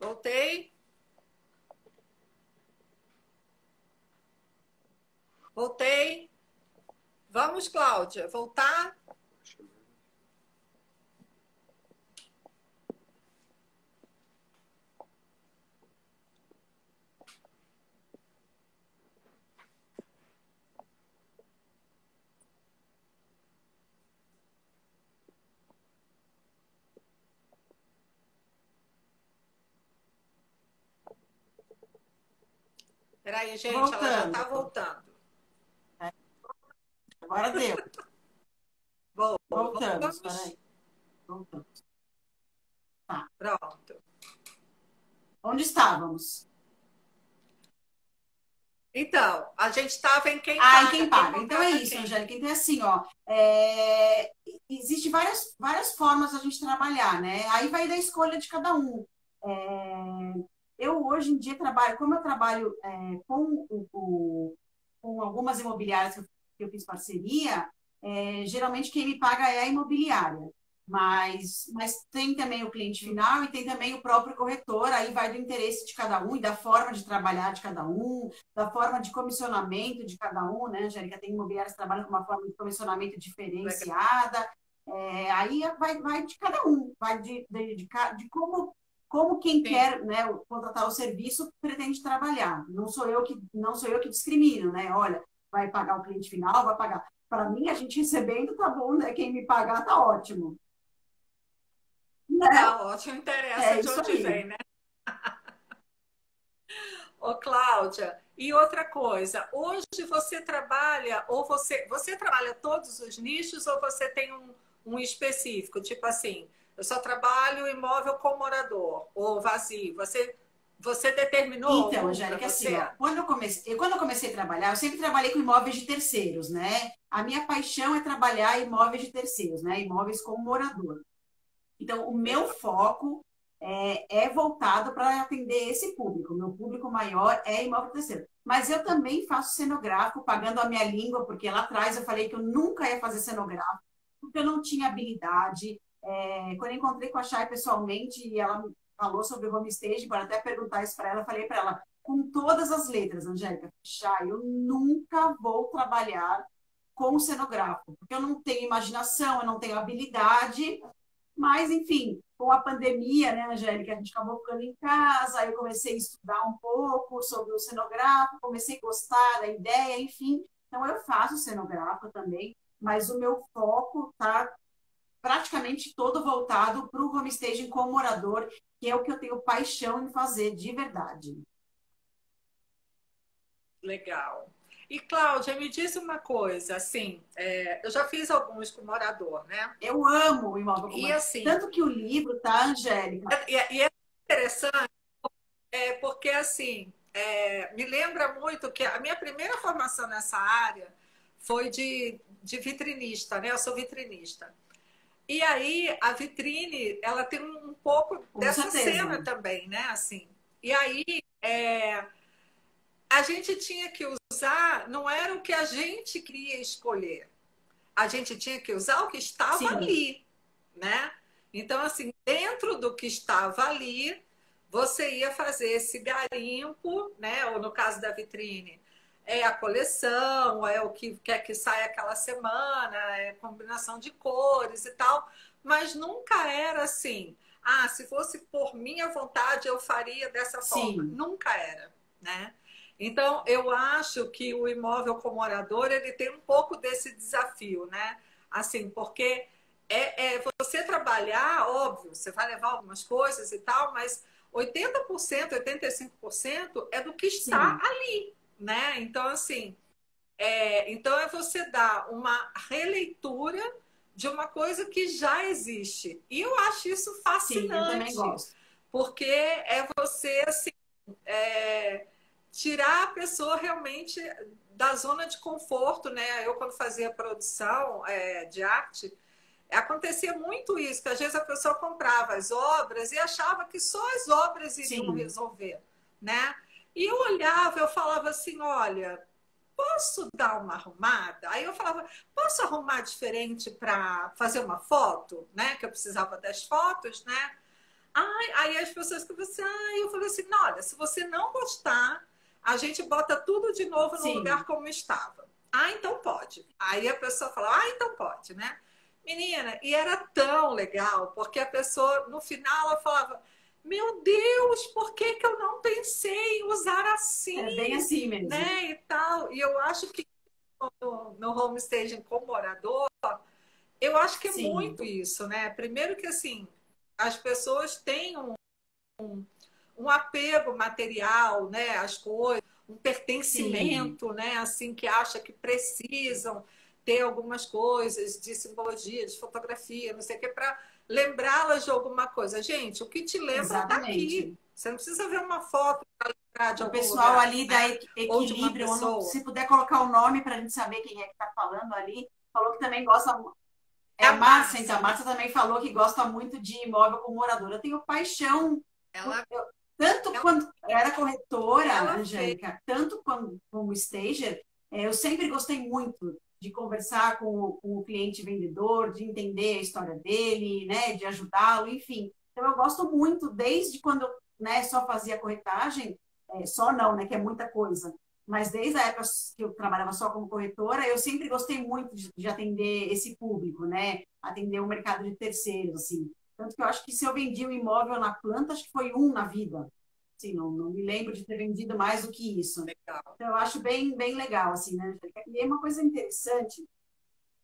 Voltei. Voltei. Vamos, Cláudia, voltar? Peraí, gente, ela já está
Voltando.
voltando.
Agora deu.
Bom,
Voltamos.
voltamos.
Peraí. Voltamos. Tá.
Pronto.
Onde estávamos?
Então, a gente estava em quem
Ah, e
paga.
quem
Quem
paga?
não
Então é
paga
isso,
quem?
Angélica. Então é assim, ó. Existe várias formas da gente trabalhar, né? Aí vai da escolha de cada um. Eu hoje em dia trabalho, como eu trabalho com algumas imobiliárias que eu fiz parceria, geralmente quem me paga é a imobiliária. Mas tem também o cliente final e tem também o próprio corretor, aí vai do interesse de cada um e da forma de trabalhar de cada um, da forma de comissionamento de cada um, né, Angélica? Tem imobiliárias que trabalham com uma forma de comissionamento
Legal.
diferenciada, aí vai de cada um, vai de como quem
Sim.
quer, né, contratar o serviço pretende trabalhar. Não sou eu que discrimino, né? Olha, vai pagar o cliente final, vai pagar. Para mim, a gente recebendo tá bom, né? Quem me pagar tá ótimo, né?
Tá ótimo, interessa
É
de
isso
onde
aí.
vem, né? Ô, Cláudia, e outra coisa, hoje você trabalha, ou você trabalha todos os nichos, ou você tem um específico, tipo assim, eu só trabalho imóvel com morador, ou vazio. Você determinou
Então,
algum para
Angélica, assim,
você?
ó, quando eu comecei a trabalhar, eu sempre trabalhei com imóveis de terceiros, né? A minha paixão é trabalhar imóveis de terceiros, né? Imóveis como morador. Então, o meu foco é voltado para atender esse público. O meu público maior é imóvel terceiro. Mas eu também faço cenográfico, pagando a minha língua, porque lá atrás eu falei que eu nunca ia fazer cenográfico, porque eu não tinha habilidade. Quando eu encontrei com a Chay pessoalmente, e ela me falou sobre o home stage, para até perguntar isso para ela, eu falei para ela, com todas as letras, Angélica, Chay, eu nunca vou trabalhar com cenográfico, porque eu não tenho imaginação, eu não tenho habilidade, mas, enfim, com a pandemia, né, Angélica, a gente acabou ficando em casa, aí eu comecei a estudar um pouco sobre o cenográfico, comecei a gostar da ideia, enfim. Então, eu faço cenográfico também, mas o meu foco está praticamente todo voltado para o home staging com morador, que é o que eu tenho paixão em fazer de verdade.
Legal. E, Cláudia, me diz uma coisa, assim, eu já fiz alguns com morador, né?
Eu amo o imóvel com
E
morador.
assim,
Tanto que o livro, tá, Angélica?
e é interessante, porque assim, me lembra muito que a minha primeira formação nessa área foi de vitrinista, né? Eu sou vitrinista. E aí a vitrine, ela tem um pouco
Com
dessa
certeza.
cena também, né? Assim. E aí a gente tinha que usar, não era o que a gente queria escolher. A gente tinha que usar o que estava
Sim,
ali, né? Então, assim, dentro do que estava ali, você ia fazer esse garimpo, né? Ou no caso da vitrine, é a coleção, é o que quer que saia aquela semana, é combinação de cores e tal, mas nunca era assim. Ah, se fosse por minha vontade, eu faria dessa forma.
sim,
Nunca era, né? Então, eu acho que o imóvel como morador, ele tem um pouco desse desafio, né? Assim, porque você trabalhar, óbvio, você vai levar algumas coisas e tal, mas 80%, 85% é do que está
sim.
ali, né? Então, assim, então é você dar uma releitura de uma coisa que já existe. E eu acho isso
Sim, eu também
fascinante,
gosto.
porque é você, assim, é, tirar a pessoa realmente da zona de conforto, né? Eu, quando fazia produção de arte, acontecia muito isso, que às vezes a pessoa comprava as obras e achava que só as obras iriam
Sim,
resolver, né? E eu olhava, eu falava assim, olha, posso dar uma arrumada? Aí eu falava, posso arrumar diferente para fazer uma foto, né? Que eu precisava das fotos, né? Aí as pessoas ficam assim, eu falei assim, não, olha, se você não gostar, a gente bota tudo de novo no lugar
sim.
como estava. Ah, então pode. Aí a pessoa fala, então pode, né? Menina, e era tão legal, porque a pessoa, no final, ela falava, meu Deus, por que que eu não pensei em usar
É bem
assim,
assim mesmo.
né, e tal. E eu acho que no homestaging com morador, eu acho que é
Sim,
muito isso, né? Primeiro que, assim, as pessoas têm um apego material, né, às coisas, um
sim,
pertencimento, né, assim, que acha que precisam ter algumas coisas de simbologia, de fotografia, não sei o que, para lembrá-las de alguma coisa. Gente, o que te lembra está aqui.
exatamente.
Você não precisa ver uma foto para lembrar de
O
algum
pessoal
lugar,
ali da
né? Ou de uma
Equilíbrio,
pessoa.
se puder colocar o nome para a gente saber quem é que está falando ali, falou que também gosta.
É
É
a
Márcia, então. A
Márcia.
Márcia também falou que gosta muito de imóvel com morador. Eu tenho paixão.
Ela,
Tanto
ela,
quando eu era corretora,
ela fez.
Angélica, tanto como stager, eu sempre gostei muito de conversar com o cliente vendedor, de entender a história dele, né, de ajudá-lo, enfim. Então, eu gosto muito, desde quando eu, né, só fazia corretagem, só não, né, que é muita coisa, mas desde a época que eu trabalhava só como corretora, eu sempre gostei muito de atender esse público, né, atender o mercado de terceiros, assim. Tanto que eu acho que se eu vendi um imóvel na planta, acho que foi um na vida. Assim, não me lembro de ter vendido mais do que isso.
Legal.
Então, eu acho bem legal, assim, né? E é uma coisa interessante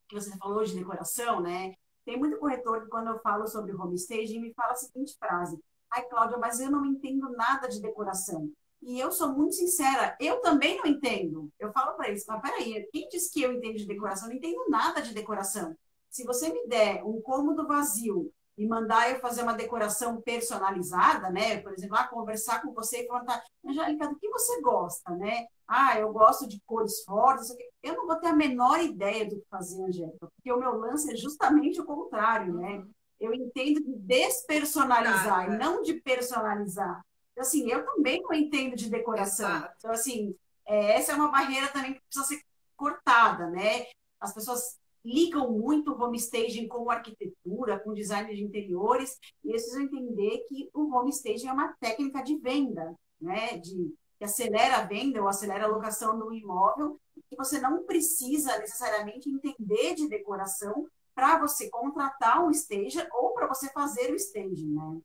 que você falou de decoração, né? Tem muito corretor que, quando eu falo sobre homestaging, me fala a seguinte frase: ai, Cláudia, mas eu não entendo nada de decoração. E eu sou muito sincera, eu também não entendo. Eu falo para eles, mas peraí, quem disse que eu entendo de decoração? Eu não entendo nada de decoração. Se você me der um cômodo vazio e mandar eu fazer uma decoração personalizada, né? Por exemplo, conversar com você e perguntar, Angélica, do que você gosta, né? Ah, eu gosto de cores fortes. Eu não vou ter a menor ideia do que fazer, Angélica, porque o meu lance é justamente o contrário, né?
Uhum.
Eu entendo de
Claro,
despersonalizar e não de personalizar. Então, assim, eu também não entendo de decoração.
exato.
Então, assim, essa é uma barreira também que precisa ser cortada, né? As pessoas ligam muito o home staging com arquitetura, com design de interiores, e eles precisam entender que o home staging é uma técnica de venda, né? Que acelera a venda ou acelera a locação do imóvel, e você não precisa necessariamente entender de decoração para você contratar um stager ou para você fazer o staging, né?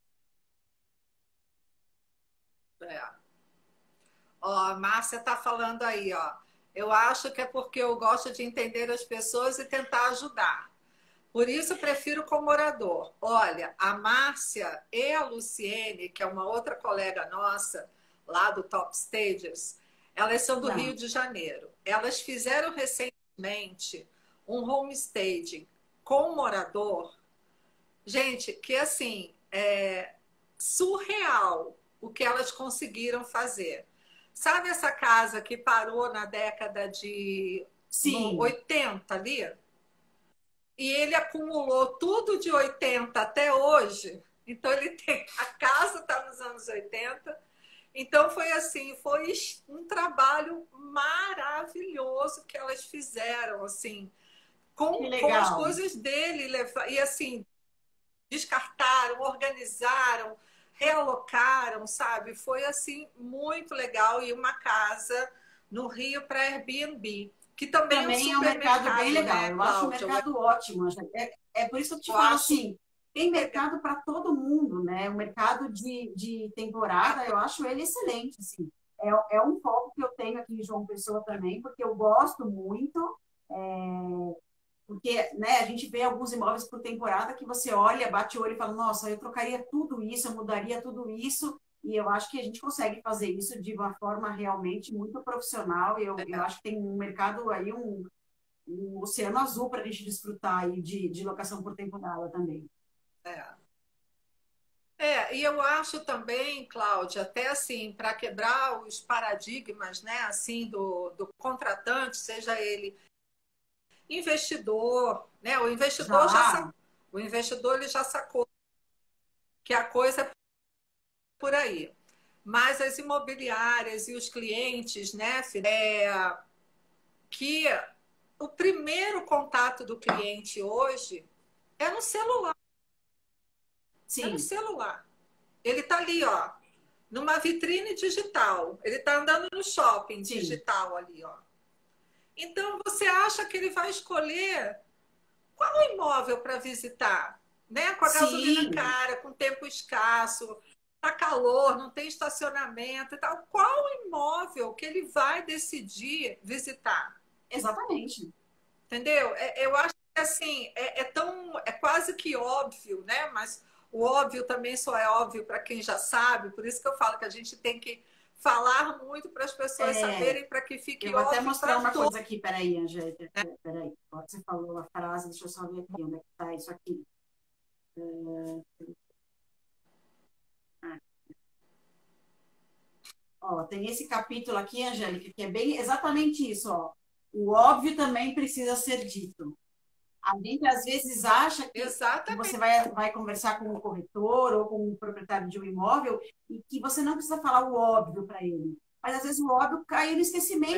É. Ó, a Márcia está falando aí, ó. Eu acho que é porque eu gosto de entender as pessoas e tentar ajudar. Por isso, eu prefiro como morador. Olha, a Márcia e a Luciene, que é uma outra colega nossa, lá do Top Stagers, elas são do Rio
Não.
de Janeiro. Elas fizeram recentemente um home staging com morador. Gente, que assim, é surreal o que elas conseguiram fazer. Sabe essa casa que parou na década de no
Sim,
80 ali? E ele acumulou tudo de 80 até hoje. Então ele tem a casa está nos anos 80. Então foi assim, foi um trabalho maravilhoso que elas fizeram assim,
que
com as
legal.
coisas dele e assim, descartaram, organizaram, realocaram, sabe? Foi assim muito legal e uma casa no Rio para Airbnb, que também é um
Também é um mercado bem
supermercado,
legal.
né,
Eu acho o
Cláudia?
mercado ótimo. É por isso que eu te
Eu
falo
acho
assim, tem
legal.
mercado para todo mundo, né? O mercado de temporada, eu acho ele excelente, assim. É um foco que eu tenho aqui em João Pessoa também, porque eu gosto muito, porque, né, a gente vê alguns imóveis por temporada que você olha, bate o olho e fala, nossa, eu trocaria tudo isso, eu mudaria tudo isso, e eu acho que a gente consegue fazer isso de uma forma realmente muito profissional, e eu acho que tem um mercado aí, um oceano azul para a gente desfrutar aí de locação por temporada também.
É. E eu acho também, Cláudia, até assim, para quebrar os paradigmas, né, assim, do contratante, seja ele investidor, né,
Já,
o investidor ele já sacou que a coisa é por aí. Mas as imobiliárias e os clientes, né, que o primeiro contato do cliente hoje é no celular, é no
sim,
celular. Ele está ali, ó, numa vitrine digital. Ele está andando no shopping
sim,
digital ali, ó. Então você acha que ele vai escolher qual o imóvel para visitar, né? Com a gasolina
sim,
cara, com tempo escasso, tá calor, não tem estacionamento e tal. Qual o imóvel que ele vai decidir visitar?
exatamente.
Entendeu? Eu acho que assim é quase que óbvio, né? Mas o óbvio também só é óbvio para quem já sabe. Por isso que eu falo que a gente tem que falar muito para as pessoas
É,
saberem para que
eu
fique
vou até
óbvio
mostrar
para
uma
todos.
coisa aqui, peraí, Angélica, peraí. Você falou a frase, deixa eu só ver aqui, onde é que está isso aqui. Ah, ó, tem esse capítulo aqui, Angélica, que é bem exatamente isso, ó. O óbvio também precisa ser dito. A gente às vezes acha que você
Exatamente.
vai conversar com o corretor ou com o proprietário de um imóvel e que você não precisa falar o óbvio para ele. Mas às vezes o óbvio cai no esquecimento,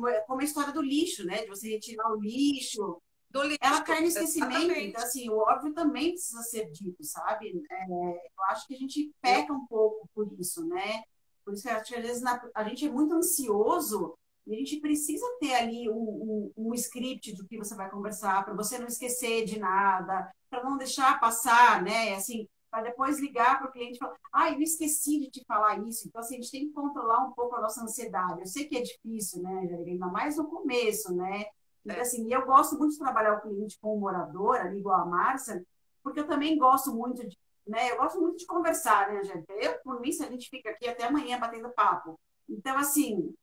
É,
como a história do lixo, né? De você retirar o lixo,
do
ela
lixo,
cai no esquecimento. Então,
exatamente.
assim, o óbvio também precisa ser dito, sabe? Eu acho que a gente
Eu,
peca um pouco por isso, né? Por isso que acho que às vezes a gente é muito ansioso e a gente precisa ter ali um script do que você vai conversar, para você não esquecer de nada, para não deixar passar, né? Assim, para depois ligar para o cliente e falar, eu esqueci de te falar isso. Então, assim, a gente tem que controlar um pouco a nossa ansiedade. Eu sei que é difícil, né, Angélica? Ainda mais no começo, né? Então,
é,
assim, eu gosto muito de trabalhar o cliente com o morador, ali, igual a Márcia, porque eu também gosto muito de, né? Eu gosto muito de conversar, né, Angélica? Eu, por mim, se a gente fica aqui até amanhã batendo papo. Então, assim,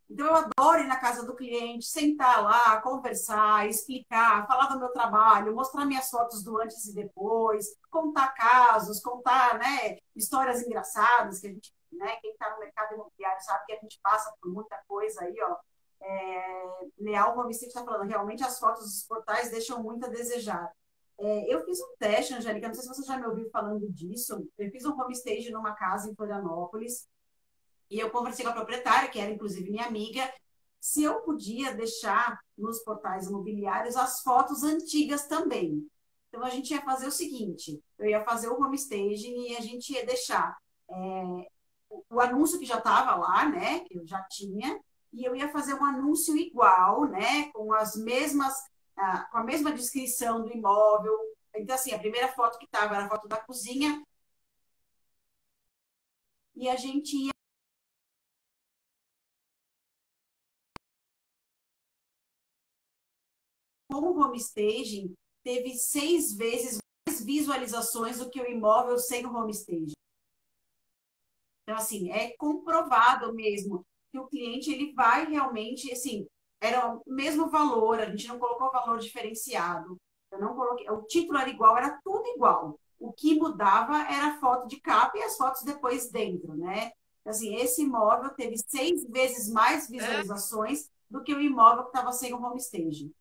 então eu adoro ir na casa do cliente, sentar lá, conversar, explicar, falar do meu trabalho, mostrar minhas fotos do antes e depois, contar casos, contar, né, histórias engraçadas que a gente, né, quem está no mercado imobiliário sabe que a gente passa por muita coisa aí, ó. Leal, como você está falando, realmente as fotos dos portais deixam muito a desejar. Eu fiz um teste, Angélica, não sei se você já me ouviu falando disso. Eu fiz um home stage numa casa em Florianópolis e eu conversei com a proprietária, que era inclusive minha amiga, se eu podia deixar nos portais imobiliários as fotos antigas também. Então a gente ia fazer o seguinte: eu ia fazer o home staging e a gente ia deixar o anúncio que já estava lá, né? Que eu já tinha, e eu ia fazer um anúncio igual, né? Com as mesmas, com a mesma descrição do imóvel. Então, assim, a primeira foto que estava era a foto da cozinha, e a gente ia com o home staging, teve 6 vezes mais visualizações do que o imóvel sem o home staging. Então, assim, é comprovado mesmo que o cliente ele vai realmente, assim, era o mesmo valor, a gente não colocou valor diferenciado. Eu não coloquei, o título era igual, era tudo igual. O que mudava era a foto de capa e as fotos depois dentro, né? Assim, esse imóvel teve 6 vezes mais visualizações do que o imóvel que estava sem o home staging.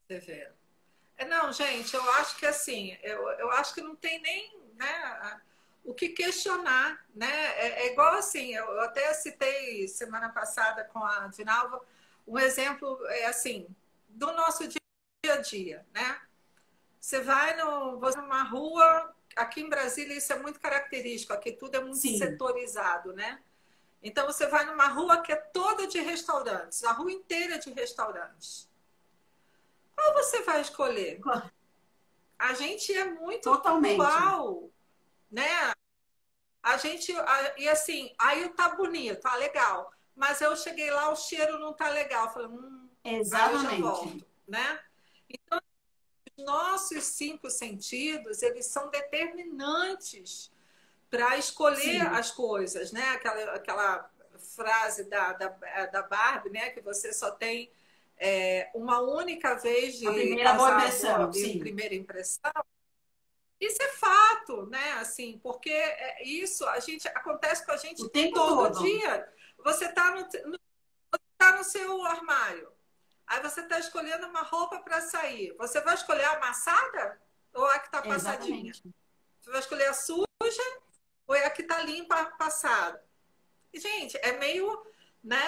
Você vê. Não, gente, eu acho que assim, eu acho que não tem nem, né, o que questionar, né? É igual assim, eu até citei semana passada com a Dinalva, um exemplo é assim, do nosso dia a dia, né? Você numa rua, aqui em Brasília isso é muito característico, aqui tudo é muito
Sim,
setorizado, né? Então você vai numa rua que é toda de restaurantes, a rua inteira é de restaurantes. Qual você vai escolher? A gente é muito
totalmente.
pontual, né? E assim, aí tá bonito, tá legal. Mas eu cheguei lá, o cheiro não tá legal. Eu falei, aí eu já
Exatamente.
volto, né? Então, os nossos 5 sentidos, eles são determinantes para escolher
Sim.
as coisas, né? Aquela frase da Barbie, né? Que você só tem uma única vez
A
de
primeira boa
causar a
impressão,
boa
sim.
primeira impressão. Isso é fato, né? Assim, porque isso a gente acontece com a
O
gente
tempo
todo
todo.
dia. Você tá no seu armário. Aí você está escolhendo uma roupa para sair. Você vai escolher a amassada ou a que está passadinha?
Exatamente.
Você vai escolher a suja ou é a que está limpa, passada? Gente, é meio, né?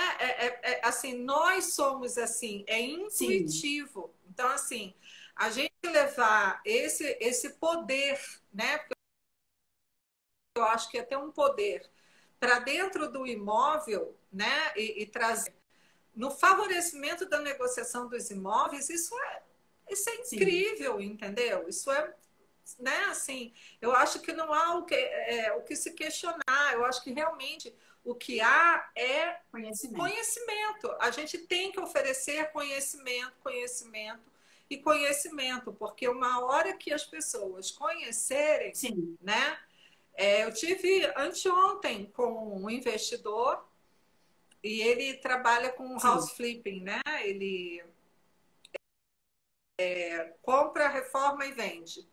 Assim, nós somos assim, é
Sim,
intuitivo. Então, assim, a gente levar esse poder, né? Porque eu acho que é ter um poder para dentro do imóvel, né? E trazer no favorecimento da negociação dos imóveis, isso é
sim.
incrível, entendeu? Isso é, né, assim, eu acho que não há o que se questionar. Eu acho que realmente o que há é
Conhecimento.
conhecimento. A gente tem que oferecer conhecimento, conhecimento e conhecimento, porque uma hora que as pessoas conhecerem,
Sim,
né? Eu tive anteontem com um investidor e ele trabalha com
sim,
house flipping, né? Ele compra, reforma e vende.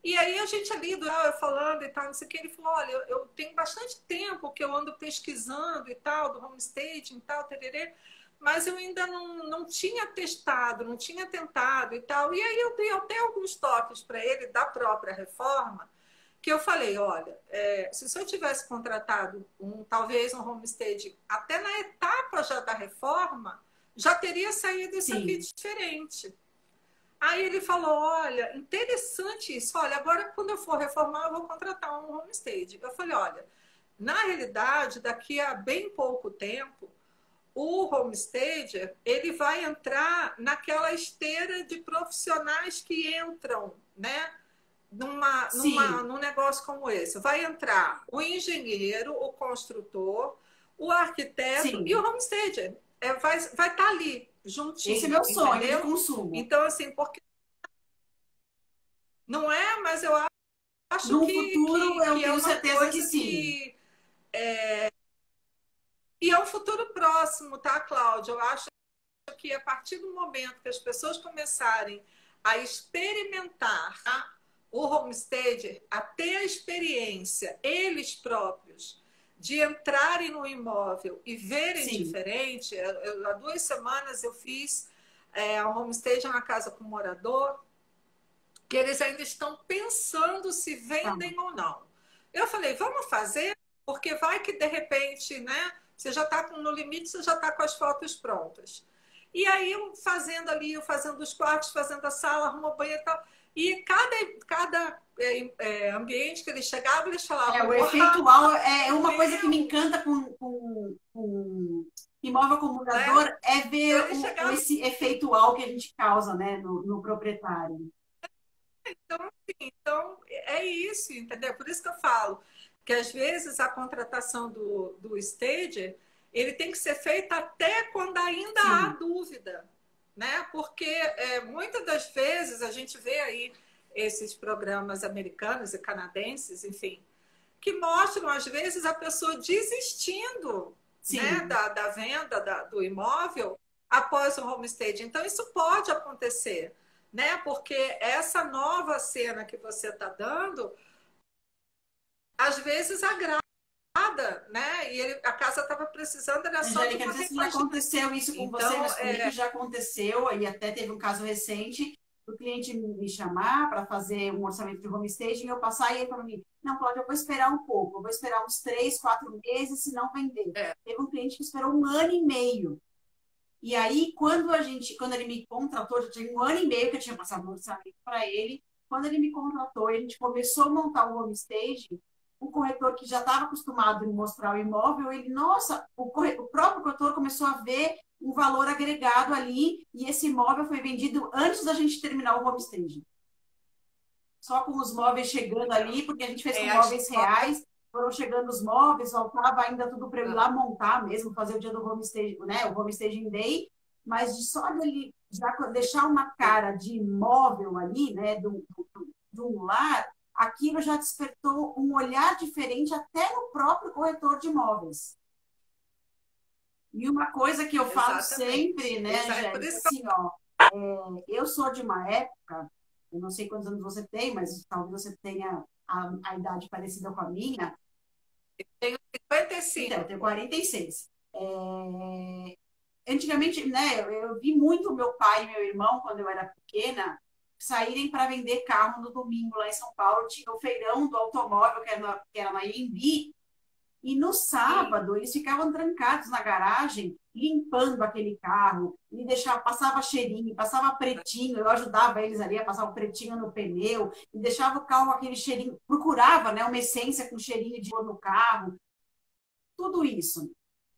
E aí a gente ali, eu falando e tal, não sei o que, ele falou, olha, eu tenho bastante tempo que eu ando pesquisando e tal, do homestaging e tal, tererê, mas eu ainda não tinha testado, não tinha tentado e tal. E aí eu dei até alguns toques para ele da própria reforma, que eu falei, olha, se eu tivesse contratado talvez um homestaging até na etapa já da reforma, já teria saído isso aqui
sim.
diferente. Aí ele falou, olha, interessante isso. Olha, agora quando eu for reformar, eu vou contratar um homestay. Eu falei, olha, na realidade, daqui a bem pouco tempo, o homestager, ele vai entrar naquela esteira de profissionais que entram, né?
Sim,
Num negócio como esse. Vai entrar o engenheiro, o construtor, o arquiteto e o
sim.
homestager. Vai estar ali,
Esse é
juntinho,
meu sonho de
entendeu?
consumo.
Então, assim, porque não é, mas eu acho. acho
No futuro, eu
que é
tenho
uma
certeza que
coisa
sim.
que... E é um futuro próximo, tá, Cláudia? Eu acho que a partir do momento que as pessoas começarem a experimentar, tá, o homestead, a ter a experiência, eles próprios, de entrarem no imóvel e verem
Sim,
diferente. Há 2 semanas eu fiz um homestead, uma casa com morador, que eles ainda estão pensando se
tá.
vendem ou não. Eu falei, vamos fazer, porque vai que de repente, né? Você já está no limite, você já está com as fotos prontas. E aí, eu fazendo ali, eu fazendo os quartos, fazendo a sala, arruma banheiro e tal. E cada ambiente que eles chegavam, eles
É,
falavam,
o
uau,
efeitual é uma coisa que me
meu,
encanta com imóvel
né?
acumulador, é
Então,
ver
eles chegavam.
esse efeitual que a gente causa, né, no proprietário.
Então, assim, então, é isso, entendeu? Por isso que eu falo que às vezes a contratação do stager ele tem que ser feita até quando ainda há
Sim,
dúvida, né? Porque muitas das vezes a gente vê aí esses programas americanos e canadenses, enfim, que mostram às vezes a pessoa desistindo, né,
sim.
da venda do imóvel após o homestead. Então isso pode acontecer, né? Porque essa nova cena que você está dando, às vezes agrada, né? E a casa estava precisando, era só de
Angélica, não
uma
sei se já
refagia.
aconteceu isso com você,
Então,
mas comigo já aconteceu, e até teve um caso recente, o cliente me chamar para fazer um orçamento de home staging, eu passar e ele falou para mim, não, Cláudia, eu vou esperar um pouco, eu vou esperar uns 3, 4 meses, se não vender.
é,
Teve um cliente que esperou 1 ano e meio. E aí, quando ele me contratou, já tinha 1 ano e meio que eu tinha passado o orçamento para ele. Quando ele me contratou e a gente começou a montar o homestage, o corretor que já estava acostumado em mostrar o imóvel, ele, nossa, o próprio corretor começou a ver um valor agregado ali e esse imóvel foi vendido antes da gente terminar o homestage. Só com os móveis chegando
legal.
ali, porque a gente fez com
A
móveis
história,
reais, foram chegando os móveis, faltava ainda tudo para eu ir
ah,
lá montar mesmo, fazer o dia do homestaging, né, o homestaging day, mas só dele já deixar uma
sim,
cara de imóvel ali, né, de um lar, aquilo já despertou um olhar diferente até no próprio corretor de imóveis. E uma coisa que eu falo sempre,
exatamente.
né,
Por
Angélica,
isso que
assim, ó, eu sou de uma época, eu não sei quantos anos você tem, mas talvez você tenha a idade parecida com a minha.
eu tenho
Então, eu tenho
55.
46. Antigamente, né, eu vi muito meu pai e meu irmão, quando eu era pequena, saírem para vender carro no domingo lá em São Paulo. Tinha o feirão do automóvel, que era na Anhembi, e no
Sim,
sábado, eles ficavam trancados na garagem, limpando aquele carro, e deixava, passava cheirinho, passava pretinho, eu ajudava eles ali a passar o pretinho no pneu, e deixava o carro com aquele cheirinho, procurava, né, uma essência com cheirinho de no carro, tudo isso.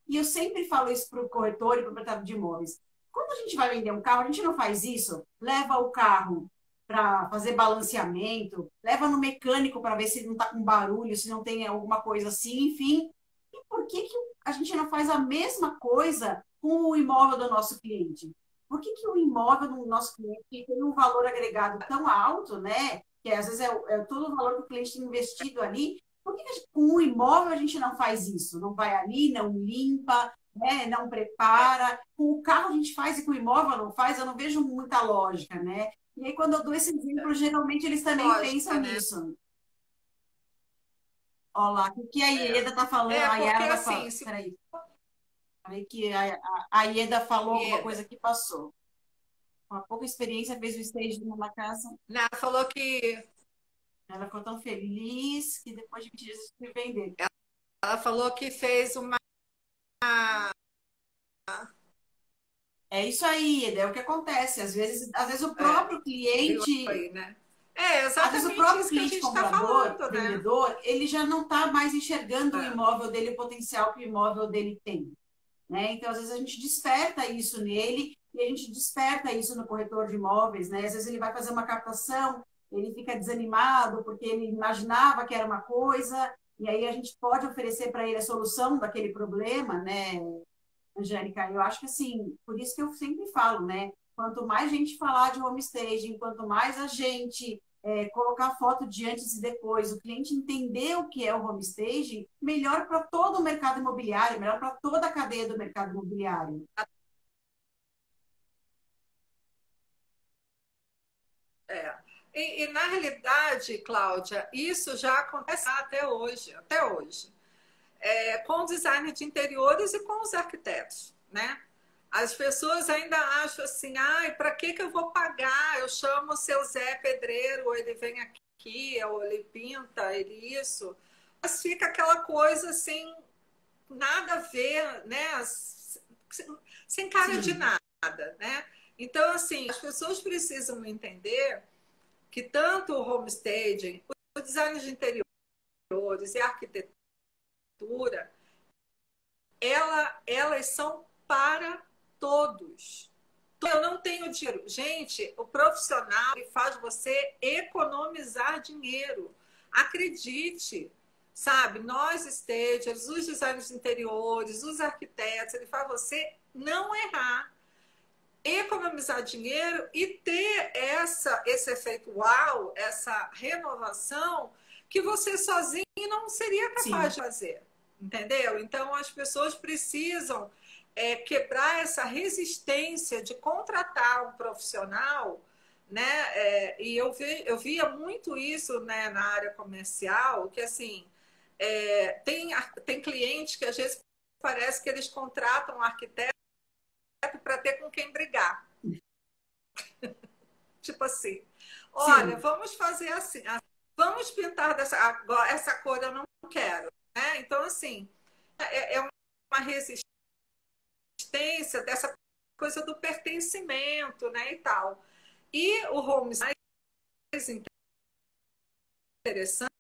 E eu sempre falo isso para o corretor e proprietário de imóveis. Quando a gente vai vender um carro, a gente não faz isso, leva o carro para fazer balanceamento, leva no mecânico para ver se não está com barulho, se não tem alguma coisa assim, enfim. E por que a gente não faz a mesma coisa com o imóvel do nosso cliente? Por que o imóvel do nosso cliente, que tem um valor agregado tão alto, né? Que às vezes é todo o valor que o cliente tem investido ali, por que com o imóvel a gente não faz isso? Não vai ali, não limpa, né? Não prepara. Com o carro a gente faz e com o imóvel não faz, eu não vejo muita lógica, né? E aí, quando eu dou esse exemplo, geralmente eles também pensam
lógica, né?
nisso. Olha lá, o que a Ieda está falando? A
Porque
Yara
assim, se
Peraí, peraí que a Ieda falou alguma
Ieda,
coisa que passou. Com a pouca experiência, fez o stage numa casa.
né, falou que
Ela ficou tão feliz que depois de 20 dias eu fui vender.
ela falou que fez uma
É isso aí, é o que acontece. Às vezes o
é,
próprio
viu
cliente
aí, né? É
Às vezes o
exatamente
próprio
isso que a
cliente
gente está
comprador,
falando, né?
vendedor, ele já não está mais enxergando o
É,
imóvel dele, o potencial que o imóvel dele tem, né? Então, às vezes a gente desperta isso nele e a gente desperta isso no corretor de imóveis, né? Às vezes ele vai fazer uma captação, ele fica desanimado porque ele imaginava que era uma coisa e aí a gente pode oferecer para ele a solução daquele problema, né, Angélica? Eu acho que assim, por isso que eu sempre falo, né? Quanto mais gente falar de home staging, quanto mais a gente colocar foto de antes e depois, o cliente entender o que é o home staging, melhor para todo o mercado imobiliário, melhor para toda a cadeia do mercado imobiliário.
É. E na realidade, Cláudia, isso já acontece até hoje, com o design de interiores e com os arquitetos, né? As pessoas ainda acham assim, ai, para que eu vou pagar? Eu chamo o seu Zé Pedreiro, ou ele vem aqui, ou ele pinta, ele isso. Mas fica aquela coisa assim, nada a ver, né? Sem cara de
Sim,
nada, né? Então, assim, as pessoas precisam entender que tanto o homestaging, o design de interiores e a arquitetura, elas são para todos. Eu não tenho dinheiro. Gente, o profissional faz você economizar dinheiro. Acredite, sabe? Nós, stagers, os designers de interiores, os arquitetos, ele faz você não errar, economizar dinheiro e ter esse efeito uau, essa renovação que você sozinho não seria capaz
sim.
de fazer, entendeu? Então as pessoas precisam quebrar essa resistência de contratar um profissional, né? E eu via muito isso, né, na área comercial, que assim tem clientes que às vezes parece que eles contratam um arquiteto para ter com quem brigar. Tipo assim, olha,
Sim,
vamos fazer assim, vamos pintar essa cor, eu não quero. Né? Então, assim, é uma resistência dessa coisa do pertencimento, né, e tal. E o home mais interessante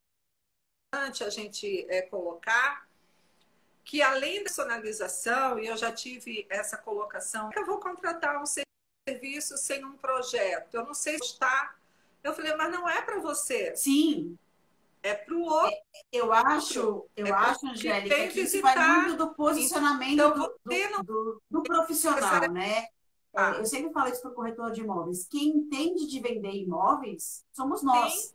a gente colocar que além da personalização, e eu já tive essa colocação, eu vou contratar um serviço sem um projeto, eu não sei se está. Eu falei, mas não é para você,
sim.
é para o outro,
Eu
é para
acho,
quem
Angélica,
vem
que isso vai muito
visitar.
do posicionamento
Então, você não
do profissional,
necessariamente.
né? Eu sempre falo isso para o corretor de imóveis. Quem entende de vender imóveis somos
Sim,
nós.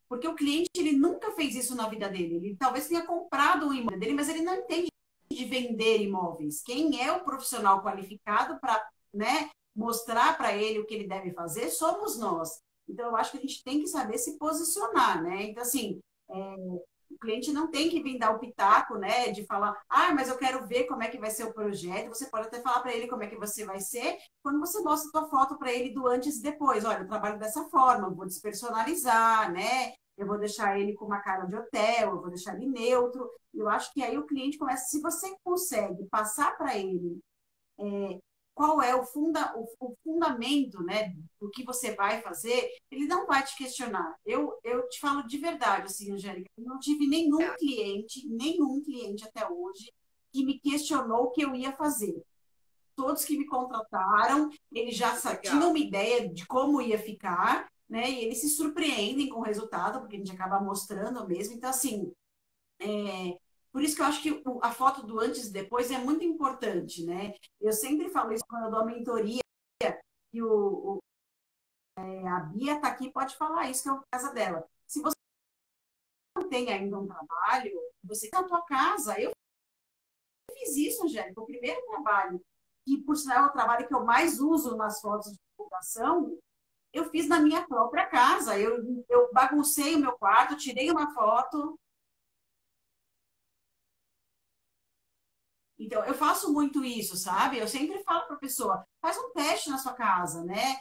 Porque o cliente, ele nunca fez isso na vida dele. Ele talvez tenha comprado um imóvel dele, mas ele não entende de vender imóveis. Quem é o profissional qualificado para, né, mostrar para ele o que ele deve fazer somos nós. Então, eu acho que a gente tem que saber se posicionar, né? Então, assim, o cliente não tem que vir dar o pitaco, né, de falar, mas eu quero ver como é que vai ser o projeto. Você pode até falar para ele como é que você vai ser, quando você mostra a tua foto para ele do antes e depois. Olha, eu trabalho dessa forma, eu vou despersonalizar, né? Eu vou deixar ele com uma cara de hotel, eu vou deixar ele neutro. Eu acho que aí o cliente começa, se você consegue passar para ele qual é o fundamento, né, do que você vai fazer, ele não vai te questionar. Eu te falo de verdade, assim, Angélica, eu não tive nenhum cliente até hoje que me questionou o que eu ia fazer. Todos que me contrataram, eles já tinham
legal.
uma ideia de como ia ficar, né, e eles se surpreendem com o resultado, porque a gente acaba mostrando mesmo. Então, assim, por isso que eu acho que a foto do antes e depois é muito importante, né? Eu sempre falo isso quando eu dou a mentoria, que a Bia está aqui, pode falar isso, que é a casa dela. Se você não tem ainda um trabalho, você está na tua casa. Eu fiz isso, Angélica, o primeiro trabalho, que por sinal é o trabalho que eu mais uso nas fotos de divulgação, eu fiz na minha própria casa. Eu baguncei o meu quarto, tirei uma foto. Então, eu faço muito isso, sabe? Eu sempre falo para a pessoa, faz um teste na sua casa, né?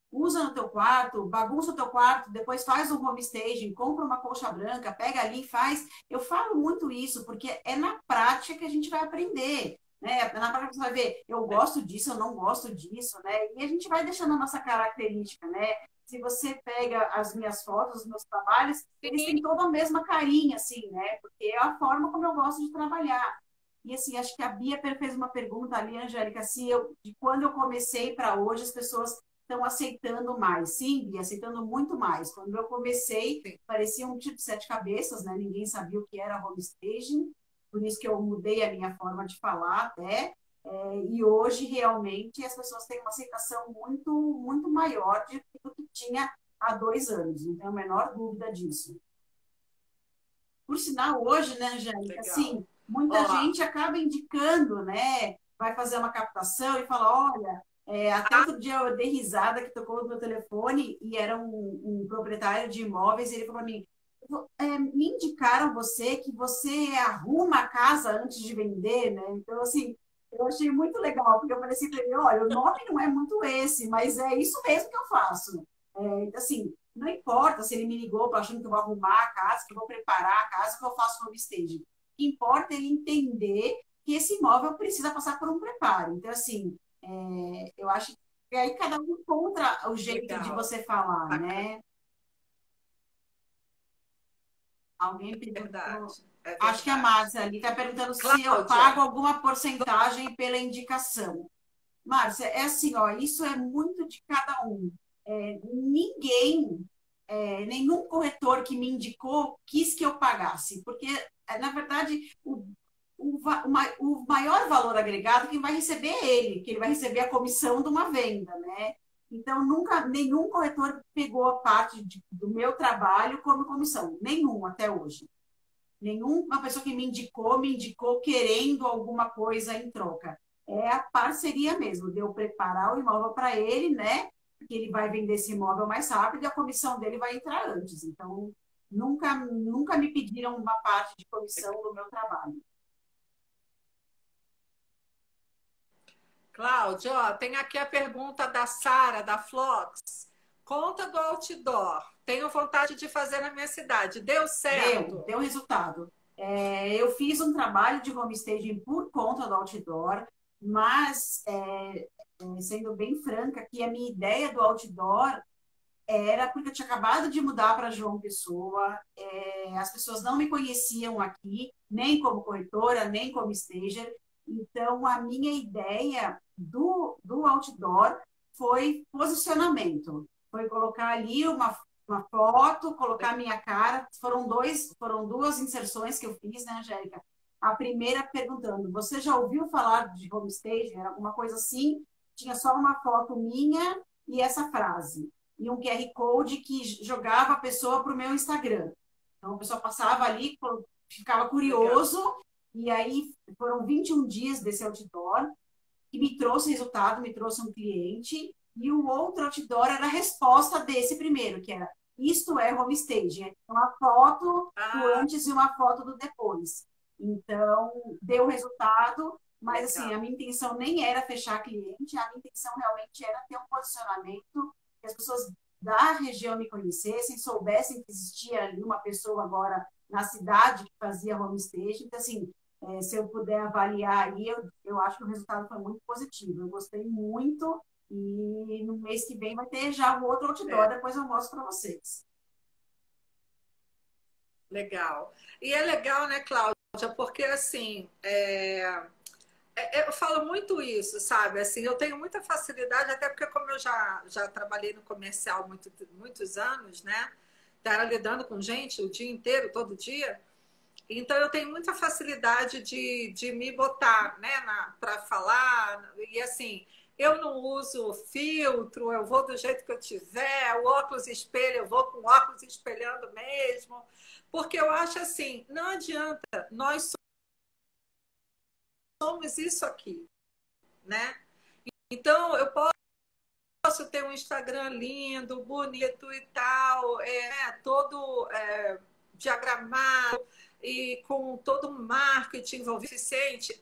Usa no teu quarto, bagunça o teu quarto, depois faz um home staging, compra uma colcha branca, pega ali e faz. Eu falo muito isso, porque é na prática que a gente vai aprender, né? Na prática você vai ver, eu gosto disso, eu não gosto disso, né? E a gente vai deixando a nossa característica, né? Se você pega as minhas fotos, os meus trabalhos, eles têm toda a mesma carinha, assim, né? Porque é a forma como eu gosto de trabalhar. E assim, acho que a Bia fez uma pergunta ali, Angélica, se de quando eu comecei para hoje, as pessoas estão aceitando mais. Sim, Bia, aceitando muito mais. Quando eu comecei, parecia um tipo de sete cabeças, né? Ninguém sabia o que era home staging, por isso que eu mudei a minha forma de falar até. E hoje, realmente, as pessoas têm uma aceitação muito, muito maior do que tinha há 2 anos, não tenho a menor dúvida disso. Por sinal, hoje, né, Angélica,
Legal.
assim, muita
Ó,
gente acaba indicando, né? Vai fazer uma captação e fala, olha, até outro dia eu dei risada que tocou no meu telefone e era um proprietário de imóveis e ele falou para mim, me indicaram você que você arruma a casa antes de vender, né? Então, assim, eu achei muito legal, porque eu falei assim para ele, olha, o nome não é muito esse, mas é isso mesmo que eu faço. Assim, não importa se ele me ligou achando que eu vou arrumar a casa, que eu vou preparar a casa, que eu faço home staging. O que importa é ele entender que esse imóvel precisa passar por um preparo. Então, assim, eu acho que aí cada um encontra o jeito de
legal.
você falar,
Bacana.
né? Alguém
É
perguntou.
verdade. É
Acho que a
verdade.
Márcia ali está perguntando se eu
Cláudia,
pago alguma porcentagem pela indicação. Márcia, é assim, ó, isso é muito de cada um. Ninguém, nenhum corretor que me indicou quis que eu pagasse, porque, na verdade, o maior valor agregado quem vai receber é ele, que ele vai receber a comissão de uma venda, né? Então, nunca, nenhum corretor pegou a parte do meu trabalho como comissão, nenhum até hoje. Nenhuma pessoa que me indicou querendo alguma coisa em troca. É a parceria mesmo, de eu preparar o imóvel para ele, né? Porque ele vai vender esse imóvel mais rápido e a comissão dele vai entrar antes. Então, nunca me pediram uma parte de comissão do meu trabalho.
Cláudia, ó, tem aqui a pergunta da Sara, da Flox. Conta do outdoor. Tenho vontade de fazer na minha cidade. Deu certo?
Deu resultado. Eu fiz um trabalho de homestaging por conta do outdoor, mas, sendo bem franca, que a minha ideia do outdoor era porque eu tinha acabado de mudar para João Pessoa, as pessoas não me conheciam aqui, nem como corretora, nem como stager. Então, a minha ideia do outdoor foi posicionamento. Foi colocar ali uma foto, colocar a minha cara. Foram duas inserções que eu fiz, né, Angélica? A primeira perguntando, você já ouviu falar de homestaging? Era alguma coisa assim, tinha só uma foto minha e essa frase e um QR Code que jogava a pessoa para o meu Instagram. Então, a pessoa passava ali, ficava
Legal.
curioso, e aí foram 21 dias desse outdoor, que me trouxe resultado, me trouxe um cliente, e o outro outdoor era a resposta desse primeiro, que era isto é homestaging. É uma foto do
Ah,
antes e uma foto do depois. Então, deu resultado, mas assim,
legal.
a minha intenção nem era fechar cliente, a minha intenção realmente era ter um posicionamento que as pessoas da região me conhecessem, soubessem que existia ali uma pessoa agora na cidade que fazia homestaging. Então, assim, se eu puder avaliar aí, eu acho que o resultado foi muito positivo. Eu gostei muito e no mês que vem vai ter já o outro outdoor,
É,
depois eu mostro para vocês.
legal. E é legal, né, Cláudia? Porque assim, eu falo muito isso, sabe? Assim, eu tenho muita facilidade, até porque como eu já trabalhei no comercial muitos anos, né? Era lidando com gente o dia inteiro, todo dia. Então eu tenho muita facilidade de me botar, né, para falar. E assim, eu não uso filtro, eu vou do jeito que eu tiver, o óculos espelho, eu vou com o óculos espelhando mesmo. Porque eu acho assim, não adianta, nós somos isso aqui, né? Então eu posso ter um Instagram lindo, bonito e tal, todo diagramado e com todo um marketing envolvido eficiente.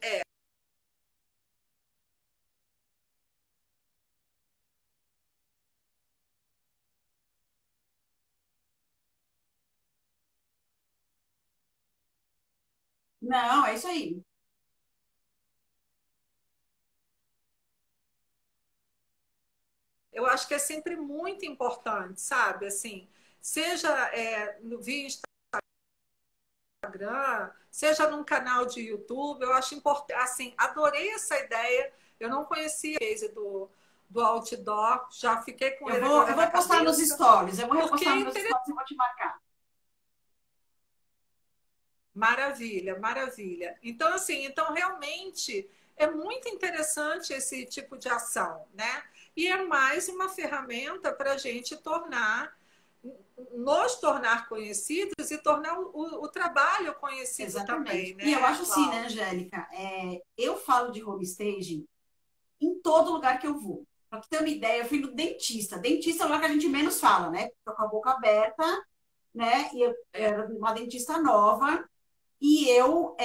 Não, é isso aí.
Eu acho que é sempre muito importante, sabe? Assim, seja via Instagram, seja num canal de YouTube, eu acho importante. Assim, adorei essa ideia. Eu não conhecia o case do outdoor, já fiquei com ele
Eu
agora na
vou postar nos
cabeça,
stories, eu vou
porque
repostar
é
nos meus
interessante.
stories e vou te marcar.
Maravilha, maravilha. Então, assim, então realmente é muito interessante esse tipo de ação, né? E é mais uma ferramenta para a gente tornar. nos tornar conhecidos e tornar o trabalho conhecido. Exatamente. Também, né?
E eu acho assim, né, Angélica? Eu falo de homestaging em todo lugar que eu vou. Pra ter uma ideia, eu fui no dentista. Dentista é o lugar que a gente menos fala, né? Tô com a boca aberta, né? E eu era uma dentista nova. E eu,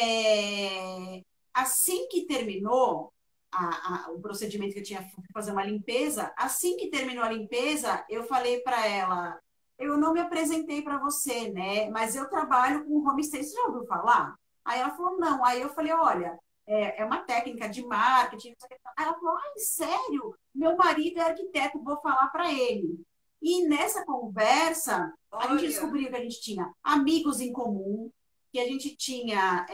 assim que terminou o procedimento que eu tinha que fazer uma limpeza, assim que terminou a limpeza, eu falei para ela, eu não me apresentei para você, né? Mas eu trabalho com homestay, você já ouviu falar? Aí ela falou, não. Aí eu falei, olha, é uma técnica de marketing. Aí ela falou, ai, sério? Meu marido é arquiteto, vou falar para ele. E nessa conversa, a gente descobriu que a gente tinha amigos em comum, que a gente tinha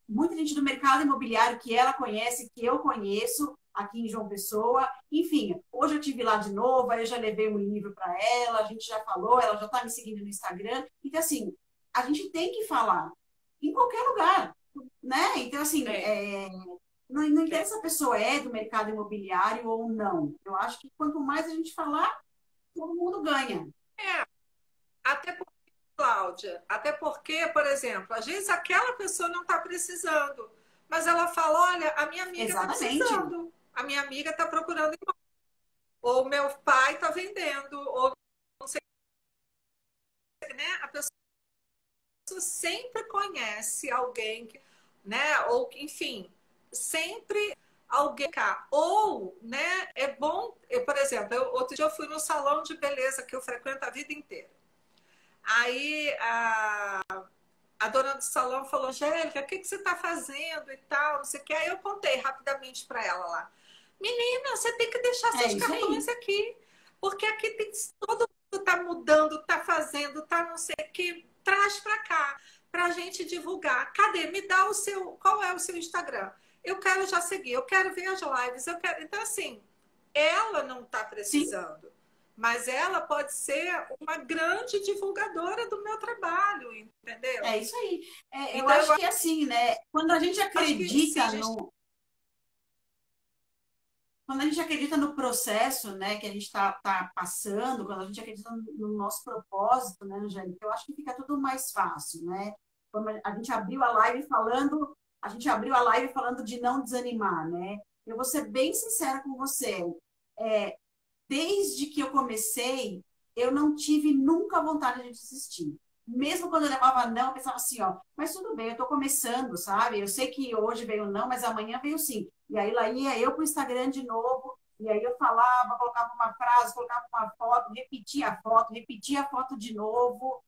muita gente do mercado imobiliário que ela conhece, que eu conheço aqui em João Pessoa. Enfim, hoje eu estive lá de novo, aí eu já levei um livro para ela, a gente já falou, ela já está me seguindo no Instagram. Então, assim, a gente tem que falar em qualquer lugar, né? Então, assim, não interessa se a pessoa é do mercado imobiliário ou não. Eu acho que quanto mais a gente falar, todo mundo ganha.
Até porque, Cláudia, até porque, por exemplo, às vezes aquela pessoa não está precisando, mas ela fala, olha, a minha amiga está precisando, a minha amiga está procurando imóvel, ou meu pai está vendendo, ou não sei, né? A pessoa sempre conhece alguém, né? Ou, enfim, sempre alguém cá. Ou, né, é bom, por exemplo, outro dia eu fui no salão de beleza que eu frequento a vida inteira. Aí a dona do salão falou, Angélica, o que você está fazendo e tal, não sei o que. Aí eu contei rapidamente para ela lá. Menina, você tem que deixar seus cartões aqui, porque aqui tem todo mundo tá mudando, tá fazendo, tá não sei o que. Traz para cá, para a gente divulgar. Cadê? Me dá qual é o seu Instagram? Eu quero já seguir, eu quero ver as lives, eu quero. Então, assim, ela não está precisando. Sim. Mas ela pode ser uma grande divulgadora do meu trabalho, entendeu?
É isso aí. Então, eu acho que assim, né? Quando a gente acredita quando a gente acredita no processo, né, que a gente está passando, quando a gente acredita no nosso propósito, né, Angélica, eu acho que fica tudo mais fácil, né? Quando a gente abriu a live falando de não desanimar, né? Eu vou ser bem sincera com você. Desde que eu comecei, eu não tive nunca vontade de desistir. Mesmo quando eu levava não, eu pensava assim, ó, mas tudo bem, eu tô começando, sabe? Eu sei que hoje veio não, mas amanhã veio sim. E aí lá ia eu pro Instagram de novo, e aí eu falava, colocava uma frase, colocava uma foto, repetia a foto de novo.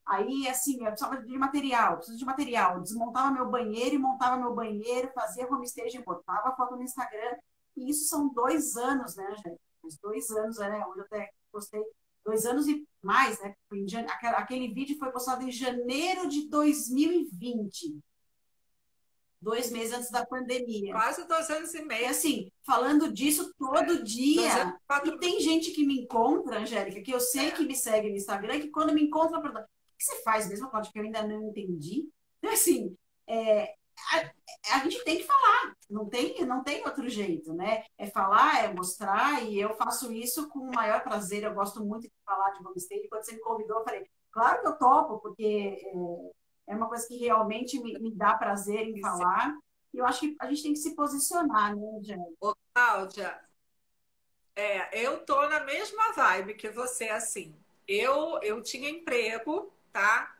Aí, assim, eu precisava de material, preciso de material. Desmontava meu banheiro e montava meu banheiro, fazia homestaging, botava a foto no Instagram. E isso são 2 anos, né, gente? 2 anos, né? Hoje eu até postei 2 anos e mais, né? Aquele vídeo foi postado em janeiro de 2020. 2 meses antes da pandemia.
Quase 2 anos e meio.
E assim, falando disso todo dia. E tem gente que me encontra, Angélica, que eu sei que me segue no Instagram, que quando me encontra, pergunta, o que você faz mesmo, Cláudia, que eu ainda não entendi? Então, assim, a gente tem que falar, não tem outro jeito, né? É falar, é mostrar, e eu faço isso com o maior prazer, eu gosto muito de falar de homestay. Quando você me convidou, eu falei, claro que eu topo, porque é uma coisa que realmente me dá prazer em falar, e eu acho que a gente tem que se posicionar, né, gente?
Ô, Cláudia, eu tô na mesma vibe que você, assim, eu tinha emprego, tá?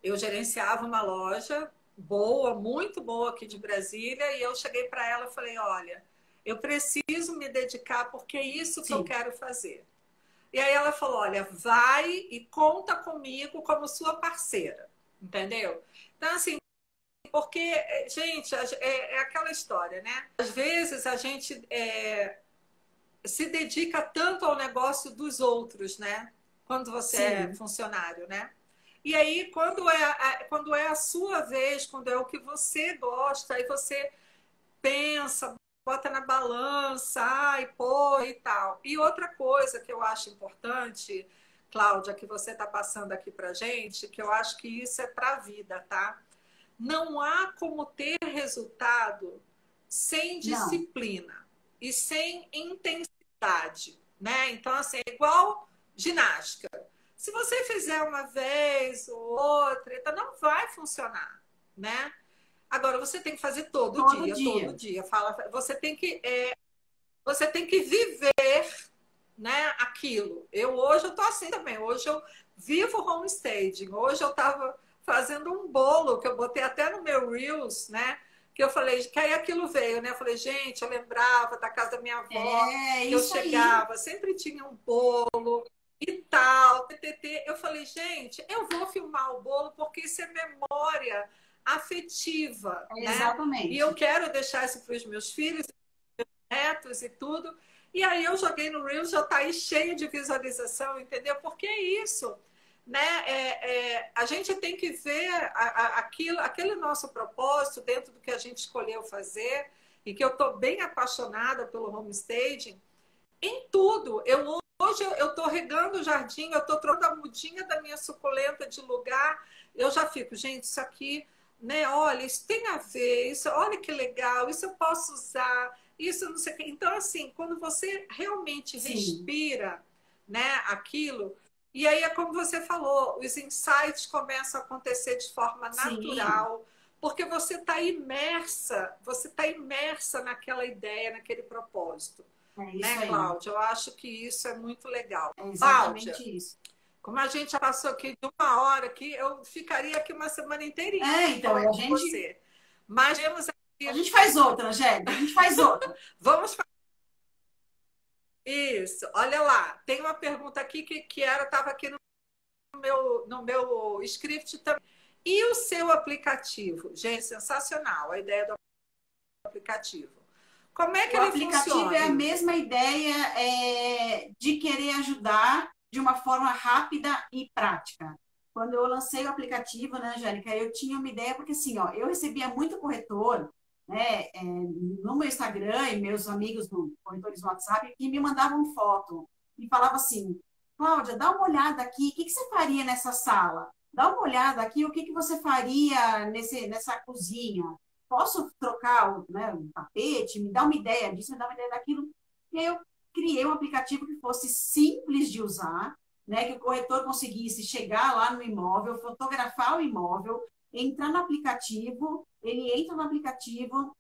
Eu gerenciava uma loja boa, muito boa aqui de Brasília, e eu cheguei para ela e falei, olha, eu preciso me dedicar porque é isso que eu quero fazer. E aí ela falou, olha, vai e conta comigo como sua parceira, entendeu? Então, assim, porque, gente, é aquela história, né? Às vezes a gente se dedica tanto ao negócio dos outros, né? Quando você é funcionário, né? E aí, quando é a sua vez, quando é o que você gosta, aí você pensa, bota na balança, ai, pô, e tal. E outra coisa que eu acho importante, Cláudia, que você está passando aqui pra gente, que eu acho que isso é para a vida, tá? Não há como ter resultado sem disciplina e sem intensidade. né? Então, assim, é igual ginástica. Se você fizer uma vez ou outra, então não vai funcionar, né? Agora, você tem que fazer
Todo
todo
dia.
dia. Fala, você tem que viver, né, aquilo. Hoje eu tô assim também. Hoje eu vivo homestaging. Hoje eu estava fazendo um bolo que eu botei até no meu Reels, né? Que eu falei, que aí aquilo veio, né? Eu falei, gente, eu lembrava da casa da minha avó,
É
que eu
isso aí.
chegava, sempre tinha um bolo e tal, ttt. Eu falei, gente, eu vou filmar o bolo porque isso é memória afetiva, né? E eu
Exatamente.
quero deixar isso para os meus filhos, netos e tudo. E aí eu joguei no Reels, já está aí cheio de visualização, entendeu? Porque é isso, né? A gente tem que ver aquele nosso propósito dentro do que a gente escolheu fazer e que eu estou bem apaixonada pelo homestaging em tudo. Hoje eu estou regando o jardim, eu estou trocando a mudinha da minha suculenta de lugar. Eu já fico, gente, isso aqui, né? Olha, isso tem a ver, isso, olha que legal, isso eu posso usar, isso não sei o quê. Então, assim, quando você realmente
Sim,
respira, né, aquilo, e aí é como você falou, os insights começam a acontecer de forma
sim.
natural, porque você está imersa naquela ideia, naquele propósito,
É isso
né,
aí.
Cláudia? Eu acho que isso é muito legal.
É exatamente
Cláudia,
isso.
como a gente já passou aqui de uma hora aqui, eu ficaria aqui uma semana inteirinha
É, então,
falando com você. Mas temos
a
aqui,
gente faz outra, Angélica, a gente faz outra.
vamos fazer isso. Olha lá, tem uma pergunta aqui que estava aqui no meu script também. E o seu aplicativo? Gente, sensacional a ideia do aplicativo. Como é que
O
ele
aplicativo é
funciona,
a
Ilse?
mesma ideia de querer ajudar de uma forma rápida e prática. Quando eu lancei o aplicativo, né, Angélica, eu tinha uma ideia, porque assim, ó, eu recebia muito corretor, né, no meu Instagram e meus amigos corretores no WhatsApp, que me mandavam foto e falava assim, Cláudia, dá uma olhada aqui, o que que você faria nessa sala? Dá uma olhada aqui, o que que você faria nessa cozinha? Posso trocar né, um tapete, me dá uma ideia disso, me dá uma ideia daquilo. E aí eu criei um aplicativo que fosse simples de usar, né, que o corretor conseguisse chegar lá no imóvel, fotografar o imóvel, entrar no aplicativo, ele entra no aplicativo,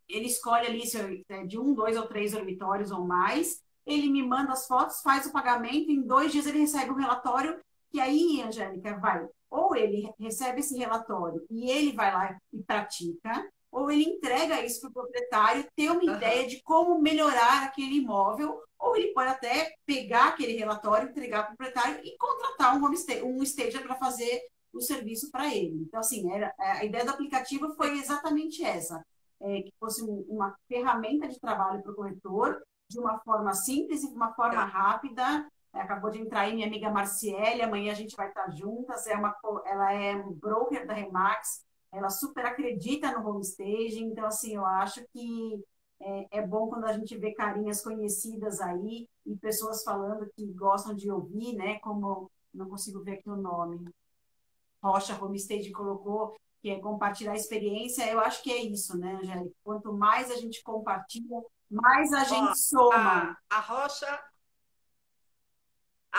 ele escolhe ali se é de um, dois ou três dormitórios ou mais, ele me manda as fotos, faz o pagamento, em 2 dias ele recebe um relatório, que aí, Angélica, vai, ou ele recebe esse relatório e ele vai lá e pratica, ou ele entrega isso para o proprietário, ter uma
Aham.
ideia de como melhorar aquele imóvel, ou ele pode até pegar aquele relatório, entregar para o proprietário e contratar um stager para fazer o serviço para ele. Então, assim, a ideia do aplicativo foi exatamente essa que fosse uma ferramenta de trabalho para o corretor, de uma forma simples e de uma forma rápida. Acabou de entrar aí minha amiga Marciele, amanhã a gente vai estar juntas. Ela é um broker da Remax, ela super acredita no homestaging, então, assim, eu acho que é bom quando a gente vê carinhas conhecidas aí e pessoas falando que gostam de ouvir, né? Como não consigo ver aqui o nome. Rocha Homestaging colocou, que é compartilhar a experiência, eu acho que é isso, né, Angélica? Quanto mais a gente compartilha, mais a
Ó,
gente soma.
a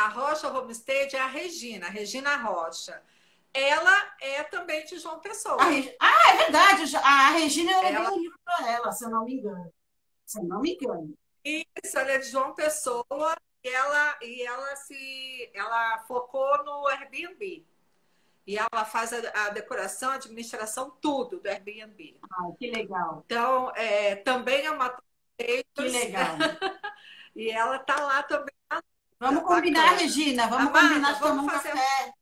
Rocha Homestead é a Regina Rocha. Ela é também de João Pessoa.
É verdade, a Regina, eu levei
Ela,
um livro para ela, se eu não me engano. Se eu não me engano.
isso, ela é de João Pessoa ela focou no Airbnb. E ela faz a decoração, a administração, tudo do Airbnb.
Ah, que legal,
Então, também é uma
que legal.
e ela está lá também.
Vamos combinar,
Bacana.
Regina, vamos combinar
Amada,
de tomar
vamos
um
fazer.
café.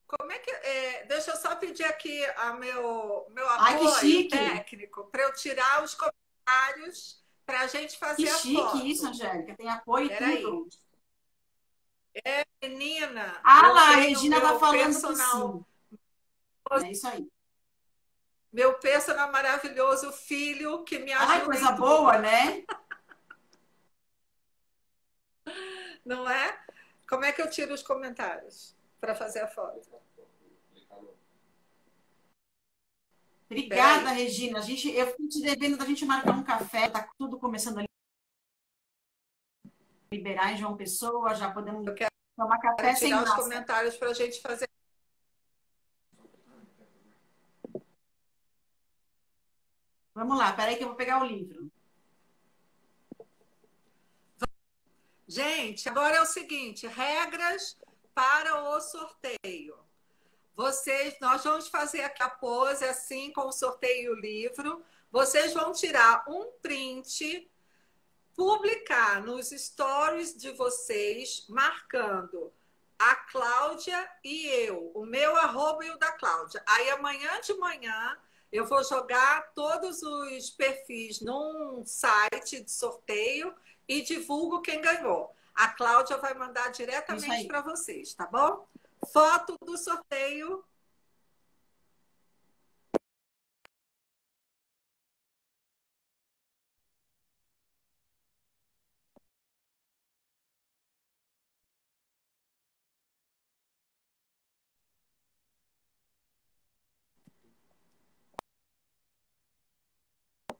Como é que. Deixa eu só pedir aqui meu
Ai, que
apoio
chique,
técnico para eu tirar os comentários para a gente
que
fazer a
chique isso,
foto.
Angélica, tem apoio e
Peraí.
tudo.
Menina,
Ah
eu
lá, a
tenho
Regina está falando que sim. É isso aí.
meu personal maravilhoso filho que me
Ai,
ajuda em
coisa
tudo,
boa, né?
não é? Como é que eu tiro os comentários para fazer a foto?
Obrigada,
Peraí.
Regina. Eu fico te devendo da gente marcar um café, tá tudo começando a liberar em João Pessoa, já podemos
Eu quero
tomar café sem
tirar os
máscara.
comentários para a gente fazer.
Vamos lá, peraí que eu vou pegar o livro.
Gente, agora é o seguinte: regras para o sorteio. Nós vamos fazer aqui a pose assim com o sorteio e o livro. Vocês vão tirar um print, publicar nos stories de vocês, marcando a Cláudia e eu, o meu arroba e o da Cláudia. Aí amanhã de manhã eu vou jogar todos os perfis num site de sorteio e divulgo quem ganhou. A Cláudia vai mandar diretamente para vocês, tá bom? Foto do sorteio.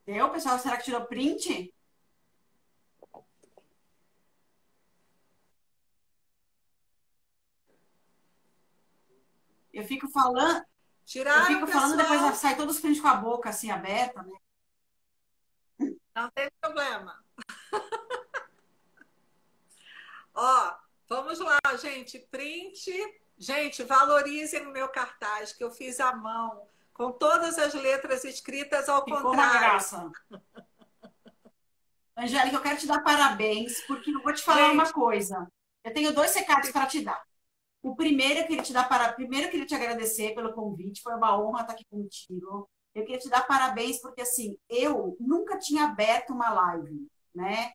Deu, pessoal? Será que tirou print? Eu fico falando,
Tiraram,
depois
pessoal?
sai todos os prints com a boca assim aberta, né?
Não tem problema. Ó, vamos lá, gente. Print. Gente, valorizem o meu cartaz que eu fiz à mão, com todas as letras escritas ao
Ficou uma
contrário.
graça. Angélica, eu quero te dar parabéns, porque eu vou te falar uma coisa. Eu tenho 2 recados para te dar. O primeiro, primeiro eu queria te agradecer pelo convite, foi uma honra estar aqui contigo. Eu queria te dar parabéns, porque assim, eu nunca tinha aberto uma live, né?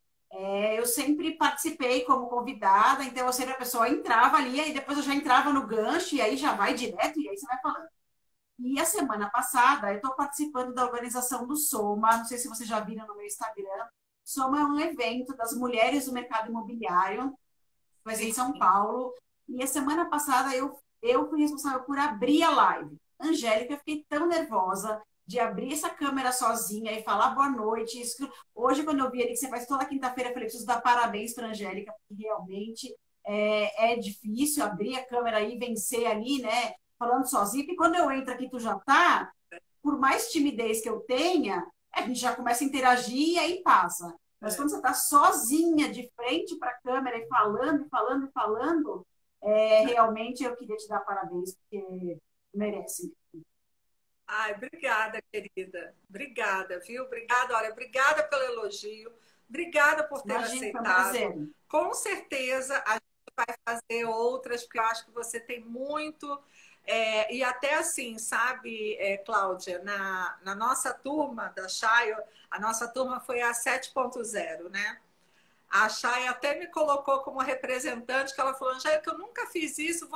Eu sempre participei como convidada, então eu sempre a pessoa entrava ali, aí depois eu já entrava no gancho, e aí já vai direto, e aí você vai falando. E a semana passada, eu estou participando da organização do Soma, não sei se vocês já viram no meu Instagram. Soma é um evento das mulheres do mercado imobiliário, vai ser em São Paulo. E a semana passada eu fui responsável por abrir a live. Angélica, eu fiquei tão nervosa de abrir essa câmera sozinha e falar boa noite. Hoje, quando eu vi ali que você faz toda quinta-feira, eu falei, preciso dar parabéns para a Angélica, porque realmente é difícil abrir a câmera e vencer ali, né? Falando sozinha, porque quando eu entro aqui, tu já tá, por mais timidez que eu tenha, a gente já começa a interagir e aí passa. Mas quando você está sozinha de frente para a câmera e falando, e falando, e falando, realmente eu queria te dar parabéns, porque merece.
Ai, obrigada, querida. Obrigada, viu? Obrigada, olha, obrigada pelo elogio. Obrigada por ter
Imagina, foi um
aceitado.
prazer.
Com certeza a gente vai fazer outras, porque eu acho que você tem muito. E até assim, sabe, Cláudia, na nossa turma da Chay, a nossa turma foi a 7.0, né? A Chay até me colocou como representante, que ela falou, Angélica, eu nunca fiz isso,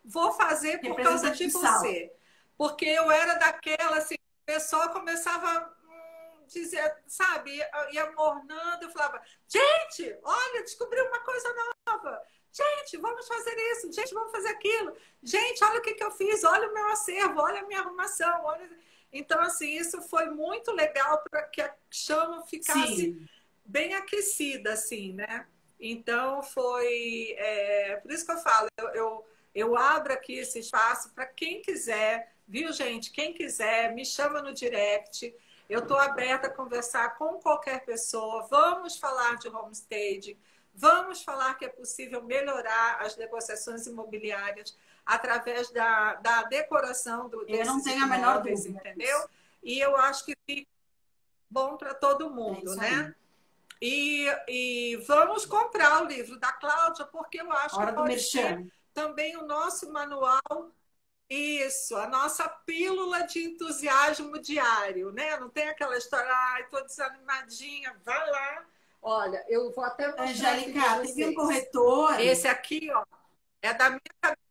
vou fazer por causa de você. Porque eu era daquela, assim, o pessoal começava a dizer, sabe, ia mornando, eu falava, gente, olha, descobri uma coisa nova. Gente, vamos fazer isso. Gente, vamos fazer aquilo. Gente, olha o que eu fiz. Olha o meu acervo. Olha a minha arrumação. Olha... Então, assim, isso foi muito legal para que a chama ficasse bem aquecida, assim, né? Então, foi... por isso que eu falo, eu abro aqui esse espaço para quem quiser, viu, gente? Quem quiser, me chama no direct. Eu estou aberta a conversar com qualquer pessoa. Vamos falar de homestaging. Vamos falar que é possível melhorar as negociações imobiliárias através da decoração desses
eu não tenho a menor
imóveis,
dúvida,
entendeu? E eu acho que fica bom para todo mundo, né? E vamos comprar o livro da Cláudia, porque eu acho que pode ser também o nosso manual, isso, a nossa pílula de entusiasmo diário, né? Não tem aquela história, ai, estou desanimadinha, vai lá. Olha, eu vou até mostrar
Angélica, teve um corretor...
Esse aqui, ó, é da minha cabeça,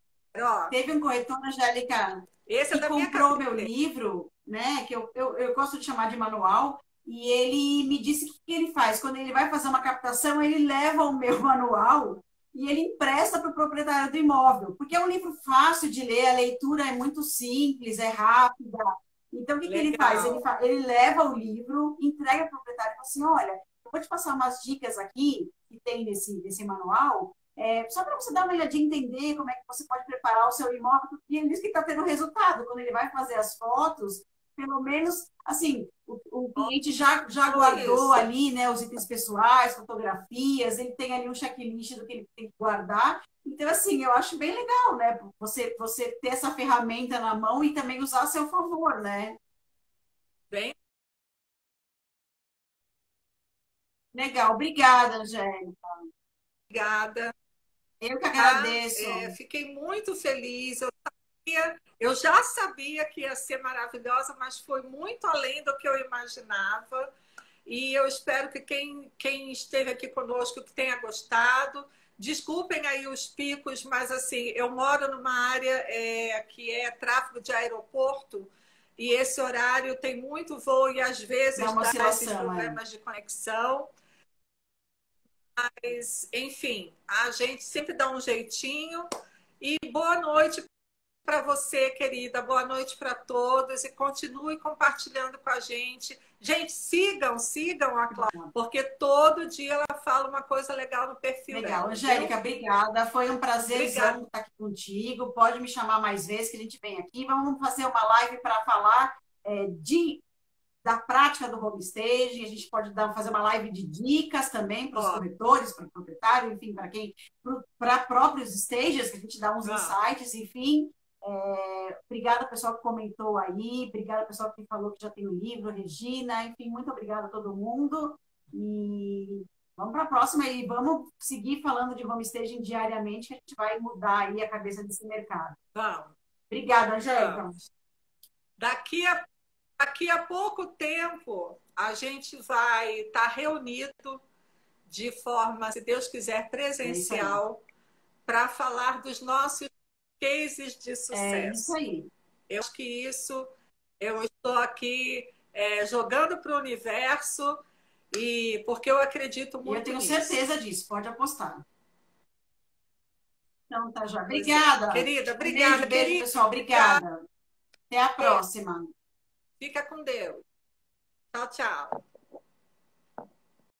ó.
Teve um corretor, Angélica,
esse
que comprou meu livro, né? Que eu gosto de chamar de manual, e ele me disse o que ele faz. Quando ele vai fazer uma captação, ele leva o meu manual e ele empresta para o proprietário do imóvel, porque é um livro fácil de ler, a leitura é muito simples, é rápida. Então, o que que ele faz?
Legal.
Ele leva o livro, entrega para o proprietário e fala assim: olha, eu vou te passar umas dicas aqui que tem nesse manual, só para você dar uma olhadinha e entender como é que você pode preparar o seu imóvel. E ele diz que está tendo resultado. Quando ele vai fazer as fotos, pelo menos, assim, o cliente já guardou
Isso.
ali, né, os itens pessoais, fotografias, ele tem ali um checklist do que ele tem que guardar. Então, assim, eu acho bem legal, né? Você ter essa ferramenta na mão e também usar a seu favor, né?
Bem,
Legal, obrigada, Angélica.
obrigada.
Eu que
Tá?
agradeço.
Fiquei muito feliz. Eu já sabia que ia ser maravilhosa, mas foi muito além do que eu imaginava. E eu espero que quem esteve aqui conosco que tenha gostado. Desculpem aí os picos, mas assim, eu moro numa área que é tráfego de aeroporto e esse horário tem muito voo e às
Dá
vezes
uma
dá esses
oscilação, é.
problemas de conexão. Mas, enfim, a gente sempre dá um jeitinho. E boa noite para você, querida. Boa noite para todos e continue compartilhando com a gente. Gente, sigam a Cláudia, porque todo dia ela fala uma coisa legal no perfil
Legal,
dela,
Angélica,
viu?
obrigada. Foi um
Obrigada.
prazerzão estar aqui contigo. Pode me chamar mais vezes que a gente vem aqui. Vamos fazer uma live para falar da prática do homestaging. A gente pode fazer uma live de dicas também para os
Ó,
corretores, para o proprietário, enfim, para próprios stages, que a gente dá uns
ó,
insights, enfim. Obrigada, pessoal que comentou aí. Obrigada, pessoal que falou que já tem o livro, Regina. Enfim, muito obrigada a todo mundo. E vamos para a próxima e vamos seguir falando de homestaging diariamente, que a gente vai mudar aí a cabeça desse mercado.
vamos,
Obrigada, Angélica.
vamos. Daqui a, daqui a pouco tempo, a gente vai estar reunido de forma, se Deus quiser,
É isso aí.
presencial para falar dos nossos cases de
É isso
sucesso.
aí.
Eu acho que eu estou aqui jogando para o universo e porque eu acredito
E eu
muito
tenho
nisso.
certeza disso, pode apostar. Então, tá já.
Pois é.
Obrigada.
Querida,
Um
obrigada,
beijo, beijo,
querida.
pessoal. Obrigada. Até a próxima.
Fica com Deus. Tchau, tchau.